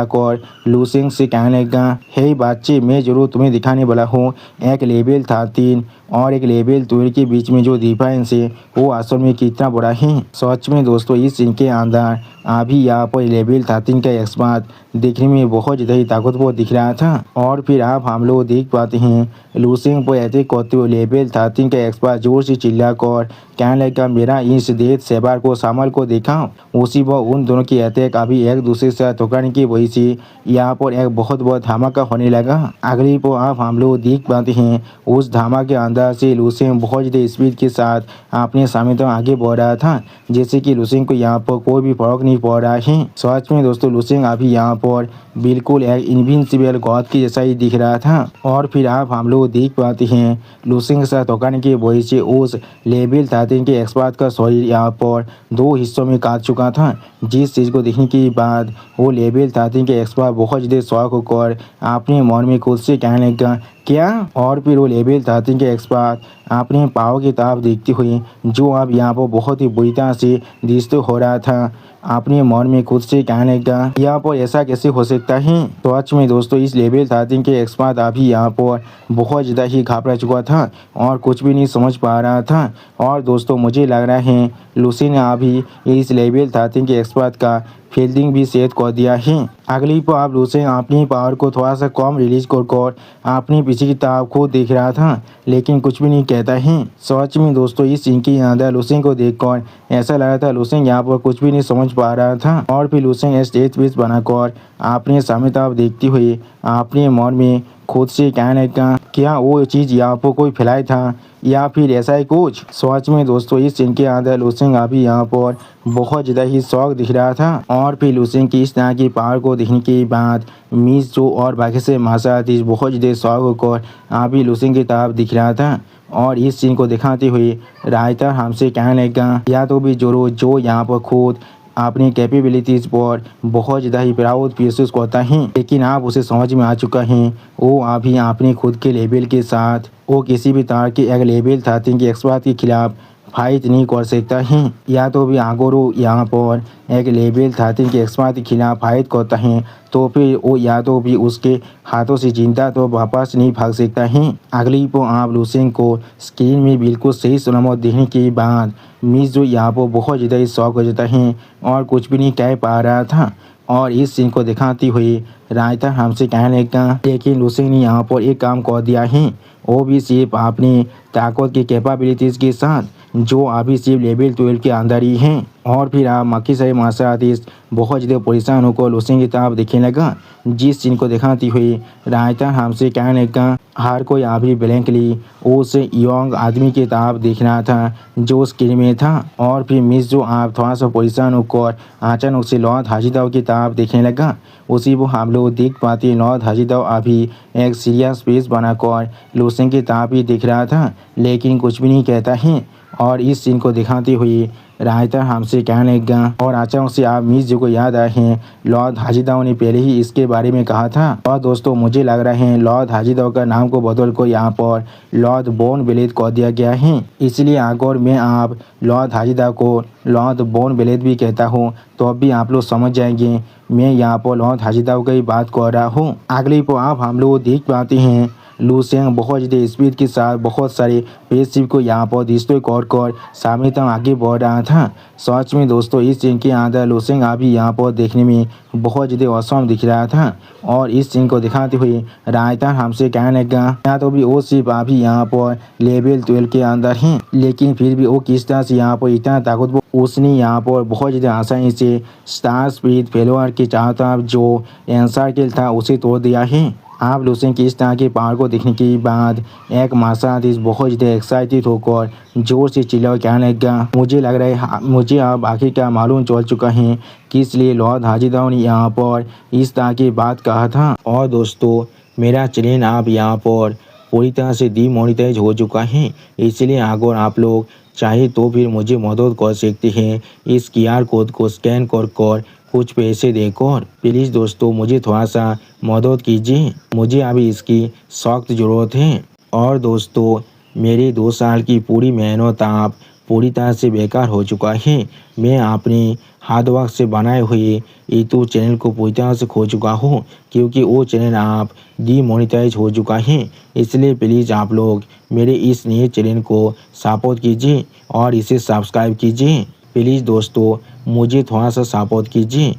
लुसेंग से कहने लगा, हे बच्चे, मैं जरूर तुम्हें दिखाने वाला हूँ एक लेवल 13 और एक लेवल 12 के बीच में जो डिफरेंस है वो असल में कितना बड़ा है। सच में दोस्तों इस सीन के अंदर अभी यहाँ पर लेवल 13 का एक्सपर्ट देखने में बहुत ज़्यादा ही ताकतवर दिख रहा था। और फिर आप हम लोग देख पाते हैं लुसेंग पर अटैक करते हुए लेवल 13 का एक्सपर्ट जोर से चिल्लाकर कहने लगा, मेरा इस डेथ सेबर को सामल को देखा। उसी पर उन दोनों की अटैक अभी एक दूसरे से टकराने की वजह से यहाँ पर एक बहुत धमाका होने लगा। अगली पर आप हम लोग देख पाते हैं उस धमाके अंदर से लुसेंग बहुत ज़्यादा स्पीड के साथ अपने सामने तो आगे बढ़ रहा था, जैसे कि लुसेंग को यहाँ पर कोई भी फर्क नहीं पड़ रहा है। सच में दोस्तों लुसेंग अभी यहाँ पर बिल्कुल एक इनविंसिबल गॉड के जैसा ही दिख रहा था। और फिर आप हम लोग देख पाते हैं लुसेंग के साथ टकराने की वजह से उस लेवल 13 के एक्सपर्ट का शरीर यहाँ पर 2 हिस्सों में काट चुका था, जिस चीज़ को देखने के बाद वो लेवल 13 के एक्सपर्ट बहुत ज़्यादा शौक होकर अपने मन में खुद से कहने लगा क्या। और फिर वो लेवल 13 के एक्सपर्ट अपने पाव की तरफ देखते हुए जो अब यहाँ पर बहुत ही बुरी तरह से दृष्ट हो रहा था, अपने मन में खुद से कहने लगा यहाँ पर ऐसा कैसे हो सकता है। तो सच में दोस्तों इस लेवल 13 के एक्सपर्ट अभी यहाँ पर बहुत ज़्यादा ही घबरा चुका था और कुछ भी नहीं समझ पा रहा था। और दोस्तों मुझे लग रहा है लूसी ने अभी इस लेवल 13 के एक्सपर्ट का फील्डिंग भी सेट कर दिया है। अगली पर आप लूसी अपनी पावर को थोड़ा सा कम रिलीज कर अपनी पीछे की तरफ को देख रहा था, लेकिन कुछ भी नहीं कहता है। सच में दोस्तों इस सीन के अंदर लूसी को देखकर ऐसा लगा था लूसी यहाँ पर कुछ भी नहीं समझ पा रहा था। और फिर लूसी स्टेज पीस बनाकर अपने सामने तरफ देखते हुए अपने मन में खुद से कहने का क्या वो चीज़ यहाँ पर कोई फैलाया था या फिर ऐसा ही कुछ। सच में दोस्तों इस सीन के अंदर लूसेंग अभी यहाँ पर बहुत ज़्यादा ही शौक दिख रहा था। और फिर लूसेंग की इस तरह की पावर को देखने के बाद मिस जो और बाकी से मार्शल आर्टिस्ट बहुत ज़्यादा शौक होकर अभी लूसेंग की तरफ दिख रहा था। और इस सीन को दिखाते हुए राइटर हमसे कहने लगा या तो भी जोरो जो यहाँ पर खुद अपनी कैपेबिलिटीज़ पर बहुत ज़्यादा ही प्राउड महसूस करता है, लेकिन आप उसे समझ में आ चुका है वो अभी अपने खुद के लेवल के साथ वो किसी भी तरह के एक लेवल 13 के एक्सपर्ट के खिलाफ फाइट नहीं कर सकता है। या तो भी आगोरो यहाँ पर एक लेवल 13 के एक्सपर्ट के खिलाफ फाइट करता है तो फिर वो या तो भी उसके हाथों से जिंदा तो वापस नहीं भाग सकता है। अगली पर आप लूसेंग को स्क्रीन में बिल्कुल सही सलामत देखने के बाद मिस जो यहाँ पर बहुत ज़्यादा ही शौक हो जाता है और कुछ भी नहीं कह पा रहा था। और इस सीन को दिखाते हुए रायता हमसे कहने लगा लेकिन लूसेंग ने यहाँ पर एक काम कर दिया है, वो भी सिर्फ अपनी ताकत की कैपेबिलिटीज़ के साथ जो अभी सिर्फ लेवल 12 के अंदर ही हैं। और फिर आप मक्की सारे मार्शल आर्टिस्ट बहुत ज़्यादा परेशान होकर लूसेंग की तरफ देखने लगा, जिस सीन को दिखाती हुई रायता हमसे कहने लगा हर कोई अभी ब्लैंकली उस यंग आदमी की तरफ देख रहा था जो स्क्रीन में था। और फिर मिस जो आप थोड़ा सा परेशान होकर अचानक से लॉर्ड हाजिदाव की तरफ देखने लगा, उसी वो हम लोग देख पाते लॉर्ड हाजिदाव अभी एक सीरियस फेस बनाकर लूसेंग की तरफ ही दिख रहा था, लेकिन कुछ भी नहीं कहता है। और इस सीन को दिखाते हुए रायता हमसे कहने लगा और अचानक से आप मिस जी को याद आए हैं लॉर्ड हाजिदाव ने पहले ही इसके बारे में कहा था। और दोस्तों मुझे लग रहा है लॉर्ड हाजिदाव का नाम को बदल कर यहाँ पर लॉर्ड बोन बेलेट कर दिया गया है, इसलिए अगर मैं आप लॉर्ड हाजिदाव को लॉर्ड बोन बेलेट भी कहता हूँ तो अब भी आप लोग समझ जाएंगे मैं यहाँ पर लॉर्ड हाजिदाव की बात कर रहा हूँ। अगली पर आप हम लोग देख पाते हैं लूसेंग बहुत ज़्यादा स्पीड के साथ बहुत सारे स्पेसशिप को यहाँ पर डिस्ट्रॉय कर सामने तक आगे बढ़ रहा था। सच में दोस्तों इस सीन के अंदर लूसेंग अभी यहाँ पर देखने में बहुत ज़्यादा औसम दिख रहा था। और इस सीन को दिखाते हुए रायता हमसे कहने लगा या तो भी वो सिर्फ अभी यहाँ पर लेवल 12 के अंदर हैं, लेकिन फिर भी वो किस तरह से यहाँ पर इतना ताकतवर उसने यहाँ पर बहुत ज़्यादा आसानी से स्टार स्पीड फेलोअर के चारों तरफ जो एनसर्किल था उसे तोड़ दिया है। आप लूसेंग की इस तरह के पावर को देखने के बाद एक मार्शल आर्टिस्ट बहुत ज़्यादा एक्साइटेड होकर जोर से चिल्ला कहने लगा मुझे लग रहा है मुझे अब आखिरकार मालूम चल चुका है कि इसलिए लॉर्ड हाजिदाव ने यहाँ पर इस तरह की बात कहा था। और दोस्तों मेरा चैनल आप यहाँ पर पूरी तरह से डीमोनेटाइज हो चुका है, इसलिए अगर आप लोग चाहे तो फिर मुझे मदद कर सकते हैं इस QR कोड को स्कैन कर कुछ पैसे देकर। प्लीज़ दोस्तों मुझे थोड़ा सा मदद कीजिए, मुझे अभी इसकी सख्त ज़रूरत है। और दोस्तों मेरी 2 साल की पूरी मेहनत आप पूरी तरह से बेकार हो चुका है। मैं अपने हार्ड वर्क से बनाए हुए यूट्यूब चैनल को पूरी तरह से खो चुका हूँ क्योंकि वो चैनल आप डीमोनेटाइज हो चुका है। इसलिए प्लीज़ आप लोग मेरे इस नए चैनल को सपोर्ट कीजिए और इसे सब्सक्राइब कीजिए। प्लीज़ दोस्तों मुझे थोड़ा सा सपोर्ट कीजिए।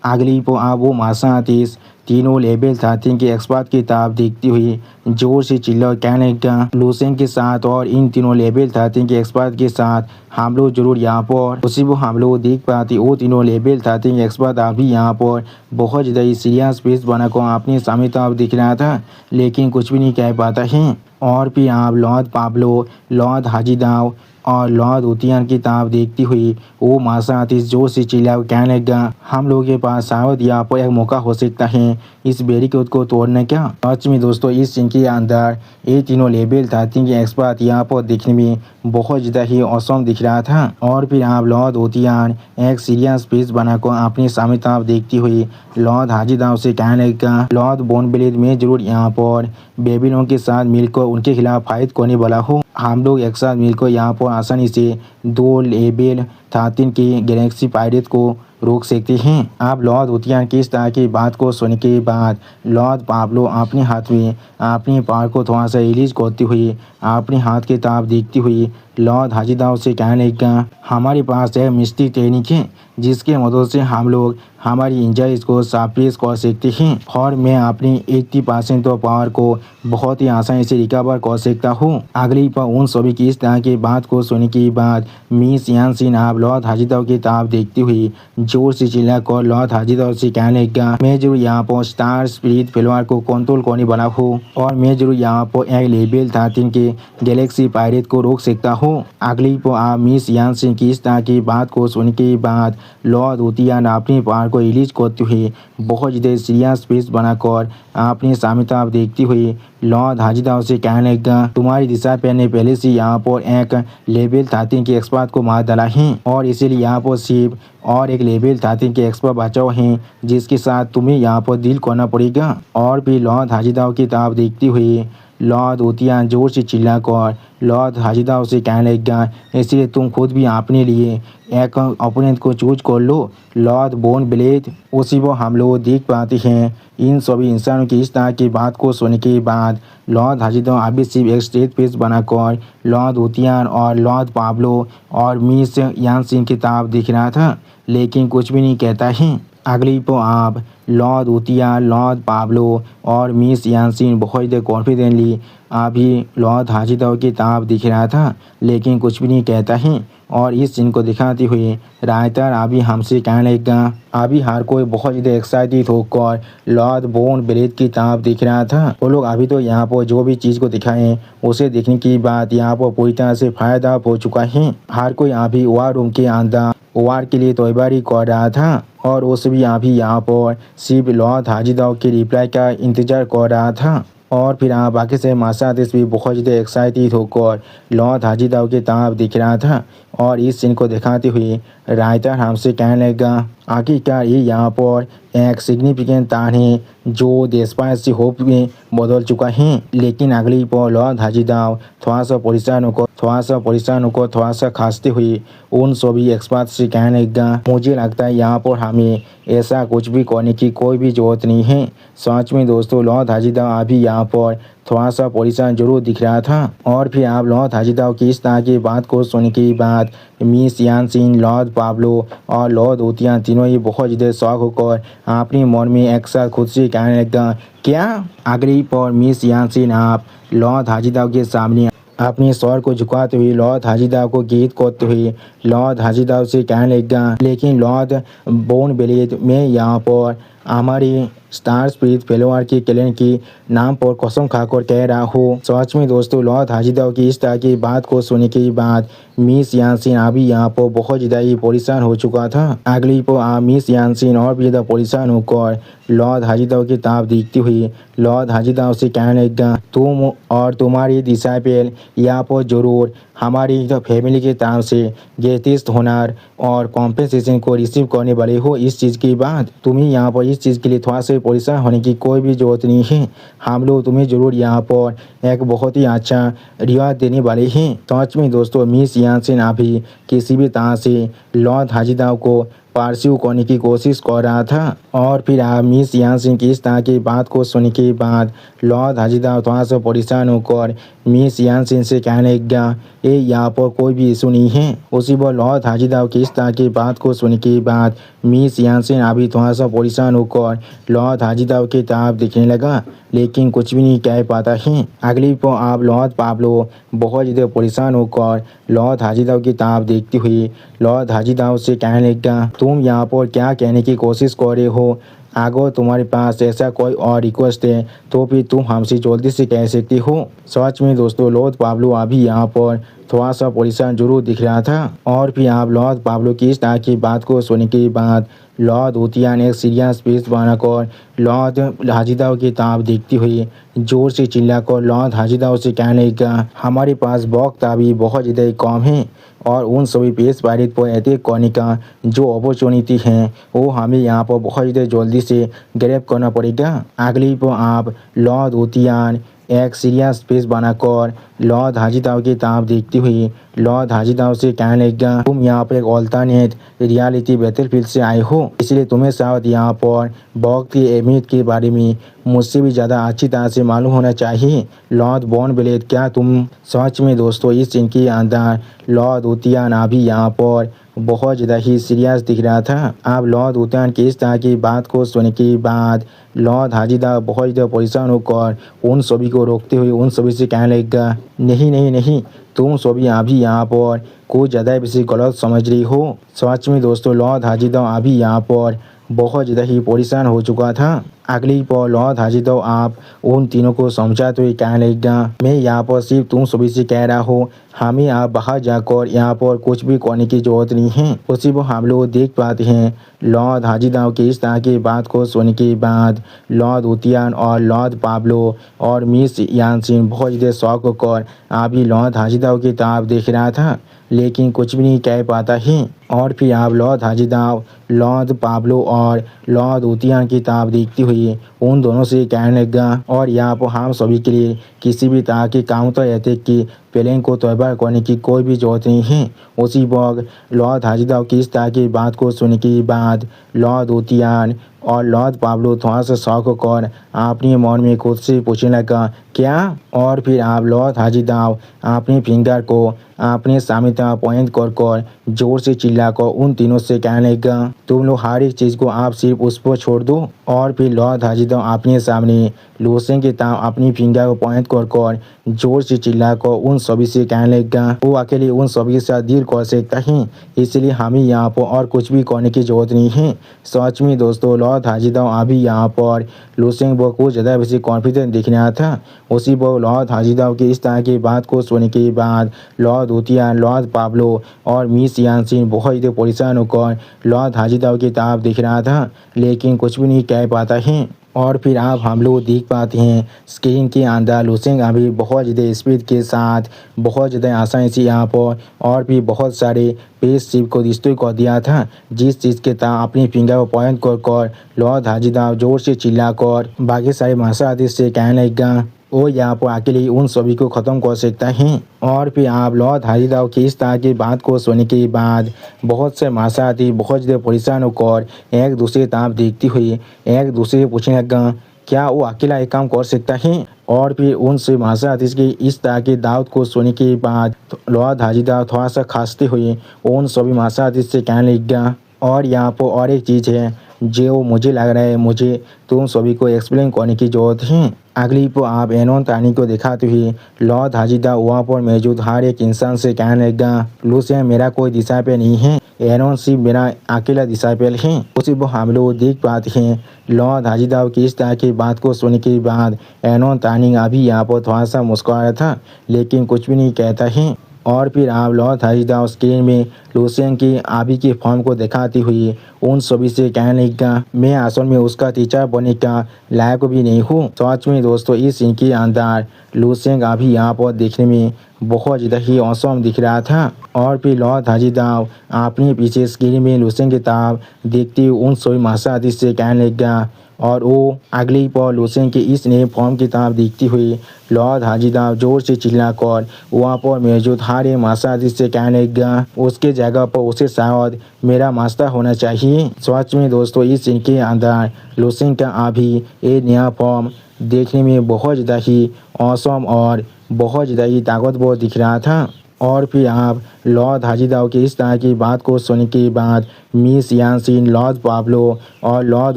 अगली पर आप वो मार्शल आर्टिस्ट तीनों लेवल 13 के एक्सपर्ट की किताब देखती हुई जोर से चिल्ला कहने लगा, लूसेंट के साथ और इन तीनों लेवल 13 के एक्सपर्ट के साथ हम लोग जरूर यहाँ पर उसी वो हम लोग देख पाते। वो तीनों लेवल 13 के एक्सपर्ट अभी यहाँ पर बहुत ज़्यादा सीरियस फेस बना को अपने सामने तो आप दिख रहा था, लेकिन कुछ भी नहीं कह पाता है। और फिर आप लॉर्ड पाब्लो, लॉर्ड हाजीदाव और लॉर्ड उतियान की किताब देखती हुई वो मासा आतिश जोर से चिल्ला कहने लगा, हम लोगों के पास शायद यहाँ पर एक मौका हो सकता है इस बैरिकेड को तोड़ने का। सच में दोस्तों इस सीन के अंदर ये तीनों लेवल 13 के एक्सपर्ट यहाँ पर दिखने में बहुत ज़्यादा ही औसम दिख रहा था। और फिर आप लॉर्ड उतियान एक सीरियस फेस बनाकर अपने सामने तरफ देखती हुई लॉर्ड हाजीदाव से कहने लगा, लॉर्ड बोनब्लेड में जरूर यहाँ पर बेबीलोन के साथ मिलकर उनके खिलाफ फाइट करने वाला हूँ। हम लोग एक साथ मिलकर यहाँ पर आसानी से 2 लेवल 13 की गैलेक्सी पायरेट को रोक सकते हैं। आप लॉर्ड उतियान की इस तरह की बात को सुनने के बाद लॉर्ड पाब्लो अपने हाथ में अपने पार को थोड़ा सा रिलीज करती हुई अपने हाथ की तरफ देखती हुई लॉर्ड हाजीदाव से कहने लगा, हमारे पास एक मिस्टिक टेक्निक है जिसके मदद से हम लोग हमारी इंजरीज को सप्रेस कर सकते हैं और मैं अपनी 80% तो पावर को बहुत ही आसानी से रिकवर कर सकता हूँ। अगली पर उन सभी की इस तरह की बात को सुनने के बाद मिस यानसिन आप लॉर्ड हाजीदाव की तरफ देखती हुई जोर से चिल्लाकर लॉर्ड हाजीदाव से कहने लगा, मैं जरूर यहाँ पर स्टार स्पिरिट फ्लेवर को कंट्रोल करने वाला हूँ और मैं जरूर यहाँ पर एक लेवल 13 के गैलेक्सी पायरेट को रोक सकता हूँ। अगली पर आप मिस यानसिन की इस तरह की बात को सुनने के बाद लॉर्ड उतियान अपनी पावर को रिलीज करते हुए बहुत ज़्यादा सीरियस फेस बनाकर अपने सामने तरफ देखती हुई लॉर्ड हाजीदाव से कहने लगा, तुम्हारी दिशा पे ने पहले से यहाँ पर एक लेवल 13 के एक्सपर्ट को मार डाला है और इसीलिए यहाँ पर सिर्फ और एक लेवल 13 के एक्सपर्ट बचाव हैं जिसके साथ तुम्हें यहाँ पर डील करना पड़ेगा। और भी लॉर्ड हाजीदाव की तरफ देखती हुई लॉर्ड उतियान जोर से चिल्लाकर लॉर्ड हाजीदाव से कहने लगा, इसलिए तुम खुद भी अपने लिए एक ओपोनेंट को चूज कर लो लॉर्ड बोनब्लेड। उसी वो हम लोग देख पाते हैं इन सभी इंसानों की इस तरह की बात को सुनने के बाद लॉर्ड हाजीदाव अभी सिर्फ एक स्ट्रेट फेस बनाकर लॉर्ड उतियान और लॉर्ड पाब्लो और मिस यानसिन की तरफ दिख रहा था, लेकिन कुछ भी नहीं कहता है। अगली पर आप लॉर्ड उतियान, लॉर्ड पाब्लो और मिस यानसिन बहुत ज़्यादा कॉन्फिडेंटली अभी लॉर्ड हाजीदाव की तरफ दिख रहा था, लेकिन कुछ भी नहीं कहता है। और इस सीन को दिखाते हुए राइटर अभी हमसे कहने लगा, अभी हर कोई बहुत ज़्यादा एक्साइटेड होकर लॉर्ड बोनब्लेड की तरफ दिख रहा था। वो लोग अभी तो यहाँ पर जो भी चीज़ को दिखाएं उसे देखने की बात यहाँ पर पूरी तरह से फायदा हो चुका है। हर कोई अभी वार रूम के अंदर वार के लिए तैयारी कर रहा था और उस भी अभी यहाँ पर सिर्फ लॉर्ड हाजीदाव के रिप्लाई का इंतजार कर रहा था। और फिर बाकी से मासा आदेश भी बहुत ज़्यादा एक्साइटेड होकर लॉर्ड हाजीदाव की तरफ दिख रहा था। और इस सीन को दिखाते हुए राइटर हमसे कहने लगा, आखिरकार ये यहाँ पर एक सिग्निफिकेंट तार है जो देशपाल से होप में बदल चुका है। लेकिन अगली पर लॉर्ड हाजीदाव थोड़ा सा परेशान होकर थोड़ा सा खांसते हुए उन सभी एक्सपर्ट से कहने लगा, मुझे लगता है यहाँ पर हमें ऐसा कुछ भी करने की कोई भी ज़रूरत नहीं है। सच में दोस्तों लॉर्ड हाजीदाव अभी यहाँ पर थोड़ा सा परेशान जरूर दिख रहा था। और फिर आप लॉर्ड हाजीदाव की इस तरह की बात को सुनने के बाद मिस यानसिन, लॉर्ड पाब्लो और लॉर्ड उतियान तीनों ही बहुत ज़्यादा शौक होकर अपने मन में एक साथ खुद से कहने लगा, क्या? अगली पर मिस यानसिन आप लॉर्ड हाजीदाव के सामने अपने स्वर को झुकाते हुए लॉर्ड हाजीदाव को गीत करते हुए लॉर्ड हाजीदाव से कहने लगा, लेकिन लॉर्ड बोनब्लेड मैं यहाँ पर हमारी स्टार स्पिरिट फ्लेवर के क्लैन की नाम पर कसम खाकर कह रहा हूँ। सच में दोस्तों लॉर्ड हाजीदाव की इस तरह की बात को सुनने के बाद मिस यानसिन अभी यहाँ पर बहुत ज़्यादा ही परेशान हो चुका था। अगली पर मिस यानसिन और भी ज़्यादा परेशान होकर लॉर्ड हाजीदाव की तरफ देखती हुई लॉर्ड हाजीदाव से कहने लगा, तुम और तुम्हारी डिसाइपल यहाँ पर जरूर हमारी फैमिली के तरफ से ग्रेटेस्ट होनर और कॉम्पेंसेशन को रिसीव करने वाले हो। इस चीज़ की बात तुम्हें यहाँ पर इस चीज़ के लिए थोड़ा सा परेशान होने की कोई भी ज़रूरत नहीं है। हम लोग तुम्हें ज़रूर यहाँ पर एक बहुत ही अच्छा रिवार्ड देने वाले हैं। सच में दोस्तों मिस यानसिन अभी किसी भी तरह से लॉर्ड हाजीदाव को परस्यू करने की कोशिश कर रहा था। और फिर आप मिस यानसिन की इस तरह की बात को सुनने के बाद लॉर्ड हाजीदाव थोड़ा सा परेशान होकर मिस यानसिन से कहने लगा, ये यहाँ पर कोई भी इशू नहीं है। उसी पर लॉर्ड हाजीदाव की इस तरह की बात को सुनने के बाद मिस यानसिन अभी थोड़ा सा परेशान होकर लॉर्ड हाजीदाव की तरफ दिखने लगा, लेकिन कुछ भी नहीं कह पाता है। अगली पर आप लॉर्ड पाब्लो बहुत ज़्यादा परेशान होकर लॉर्ड हाजीदाव की तरफ देखते हुए लॉर्ड हाजीदाव से कहने लगा, तुम यहाँ पर क्या कहने की कोशिश कर रहे हो? अगर तुम्हारे पास ऐसा कोई और रिक्वेस्ट है तो फिर तुम हमसे जल्दी से कह सकते हो। सच में दोस्तों लॉर्ड पाब्लो अभी यहाँ पर थोड़ा सा परेशान जरूर दिख रहा था। और फिर आप लॉर्ड पाब्लो की इस तरह की बात को सुनने के बाद लॉर्ड हुतियान एक सीरियस फेस बनाकर लॉर्ड हाजीदाव की तरफ देखती हुई जोर से चिल्लाकर लॉर्ड हाजीदाव से कहने लगा, हमारे पास वक्त अभी बहुत ज़्यादा कम है और उन सभी पेश पारित पर अटैक करने का जो अपॉर्चुनिटी है वो हमें यहाँ पर बहुत ज़्यादा जल्दी से ग्रैब करना पड़ेगा। अगली पर आप लॉर्ड हुतियान एक सीरियस फेस बनाकर लॉर्ड हाजीदाव की तरफ देखती हुई लॉर्ड हाजीदाव से कहने लगा, तुम यहाँ पर एक अल्टरनेट रियलिटी बैटलफील्ड से आए हो, इसलिए तुम्हें शायद यहाँ पर वक्त की अहमियत के बारे में मुझसे भी ज़्यादा अच्छी तरह से मालूम होना चाहिए। लॉर्ड बॉर्नब्लेड, क्या तुम सच में दोस्तों इस सीन के अंदर लॉर्ड हुतियान अभी यहाँ पर बहुत ज़्यादा ही सीरियस दिख रहा था। आप लॉर्ड हुतियान की इस तरह की बात को सुनने के बाद लॉर्ड हाजीदाव बहुत ज़्यादा परेशान होकर उन सभी को रोकते हुए उन सभी से कहने लगा, नहीं नहीं नहीं, तुम सभी अभी यहाँ पर कुछ ज़्यादा बेसी गलत समझ रही हो। सच में दोस्तों लॉर्ड हाजीदाव अभी यहाँ पर बहुत ज़्यादा ही परेशान हो चुका था। अगली पर लॉर्ड हाजीदाव आप उन तीनों को समझाते हुए कहने लगा, मैं यहाँ पर सिर्फ तुम सभी से कह रहा हूँ, हमें आप बाहर जाकर यहाँ पर कुछ भी करने की जरूरत नहीं है। उसी पर हम लोग देख पाते हैं लॉर्ड हाजीदाव की इस तरह की बात को सुनने के बाद लॉर्ड हुतियान और लॉर्ड पाब्लो और मिस यानसिन बहुत ज़्यादा शौक होकर अभी लॉर्ड हाजीदाव की तरफ देख रहा था, लेकिन कुछ भी नहीं कह पाता है। और फिर आप लॉर्ड हाजीदाव लॉर्ड पाब्लो और लॉर्ड हुतियान की तरफ देखती हुई उन दोनों से कहने लगा, और यहाँ पर हम सभी के लिए किसी भी तरह के काउंटर अटैक की प्लान को तैयार करने की कोई भी जरूरत नहीं है। उसी वक्त लॉर्ड हाजीदाव की इस तरह की बात को सुनने के बाद लॉर्ड हुतियान और लॉर्ड पाब्लो थोड़ा सा शौक होकर अपने मन में खुद से पूछने लगा, क्या? और फिर आप लॉर्ड हाजीदाव अपने फिंगर को अपने सामने तरफ पॉइंट कर जोर से चिल्लाकर उन तीनों से कहने लगा, तुम लोग हर एक चीज़ को आप सिर्फ उस पर छोड़ दो। और फिर लॉर्ड हाजीदाव अपने सामने लूसेन के तरफ अपनी फिंगर को पॉइंट कर जोर से चिल्लाकर उन सभी से कहने लगा, वो अकेले उन सभी के साथ डील कर सकता है, इसलिए हमें यहाँ पर और कुछ भी करने की जरूरत नहीं है। सच में दोस्तों लॉर्ड हाजीदाव अभी यहाँ पर लूसेन को कुछ ज़्यादा वैसे कॉन्फिडेंट दिख रहा था। उसी पर लॉर्ड हाजीदाव की इस तरह की बात को सुनने के बाद लॉर्ड हुतियान, लॉर्ड पाब्लो और मिस यानसिन बहुत ज़्यादा परेशान होकर लॉर्ड हाजीदाव की तरफ दिख रहा था, लेकिन कुछ भी नहीं कह पाता है। और फिर आप हम लोग देख पाते हैं स्क्रीन के अंदर लूसेंग अभी बहुत ज़्यादा स्पीड के साथ बहुत ज़्यादा आसानी से यहाँ पर और भी बहुत सारे पेस शिप को डिस्ट्रॉय कर दिया था, जिस चीज़ के तरह अपनी फिंगर को पॉइंट कर लॉर्ड हाजीदाव जोर से चिल्लाकर बाकी सारे मार्शल आर्टिस्ट से कहने लगा, वो यहाँ पर अकेले उन सभी को ख़त्म कर सकता है। और फिर आप लॉर्ड हाजीदाव की इस तरह की बात को सुनने के बाद बहुत से मार्शल आर्टिस्ट बहुत ज़्यादा परेशान होकर एक दूसरे तरफ देखती हुई एक दूसरे से पूछने लगा, क्या वो अकेला एक काम कर सकता है? और फिर उन से मार्शल आर्टिस्ट की इस तरह की दावत को सुनने के बाद लॉर्ड हाजीदाव थोड़ा सा खांसते हुए उन सभी मार्शल आर्टिस्ट से कहने लगा, और यहाँ पर और एक चीज़ है जो मुझे लग रहा है मुझे तुम सभी को एक्सप्लेन करने की ज़रूरत है। अगली पर आप एनोन तानी को दिखाते हुए लॉर्ड हाजीदाव वहाँ पर मौजूद हर एक इंसान से कहने लगा, लूसेन मेरा कोई डिसाइपल नहीं है, एनोन सिर्फ मेरा अकेला डिसाइपल है। उसी पर हम लोग देख पाते हैं लॉर्ड हाजीदाव की इस तरह की बात को सुनने के बाद एनोन तानी अभी यहाँ पर थोड़ा सा मुस्कुरा था, लेकिन कुछ भी नहीं कहता है। और फिर आप लॉर्ड हाजीदाव स्क्रीन में लूसेन की अभी की फॉर्म को दिखाती हुई उन सभी से कहने लगा, मैं असल में उसका टीचर बनने का लायक भी नहीं हूँ। सच में दोस्तों इस सीन के अंदर लूसेन अभी यहाँ पर देखने में बहुत ज़्यादा ही औसम दिख रहा था। और फिर लॉर्ड हाजीदाव अपने पीछे स्क्रीन में लूसेंट की किताब देखते हुए उन सभी मार्शल आर्टिस्ट से कहने लग गया और वो अगली पल लूसेंट के इस नए फॉर्म की किताब देखती हुई लॉर्ड हाजीदाव जोर से चिल्लाकर वहाँ पर मौजूद हर एक मार्शल आर्टिस्ट से कहने लग गया उसके जगह पर उसे शायद मेरा मास्टर होना चाहिए। सच में दोस्तों इस सीन के अंदर लूसेंट का अभी ये नया फॉर्म देखने में बहुत ज़्यादा ही औसम और बहुत ज़्यादा ही ताकतवर दिख रहा था। और फिर आप लॉर्ड हाजीदाव की इस तरह की बात को सुनने के बाद मिस यानसीन, लॉर्ड पाब्लो और लॉर्ड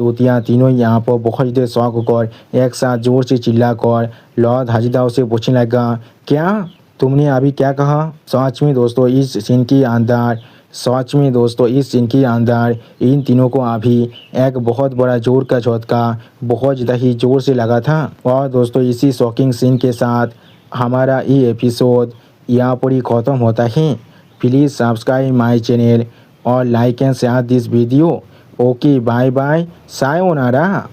उतिया तीनों यहाँ पर बहुत ज़्यादा शौक होकर एक साथ जोर से चिल्लाकर लॉर्ड हाजीदाव से पूछने लगा, क्या तुमने अभी क्या कहा? सच में दोस्तों इस सीन के अंदर इन तीनों को अभी एक बहुत बड़ा जोर का झटका बहुत ज़्यादा ही जोर से लगा था। और दोस्तों इसी शॉकिंग सीन के साथ हमारा ये एपिसोड यहाँ पर ही ख़त्म होता है। प्लीज़ सब्सक्राइब माय चैनल और like and share this video. Okay, bye bye, sayonara.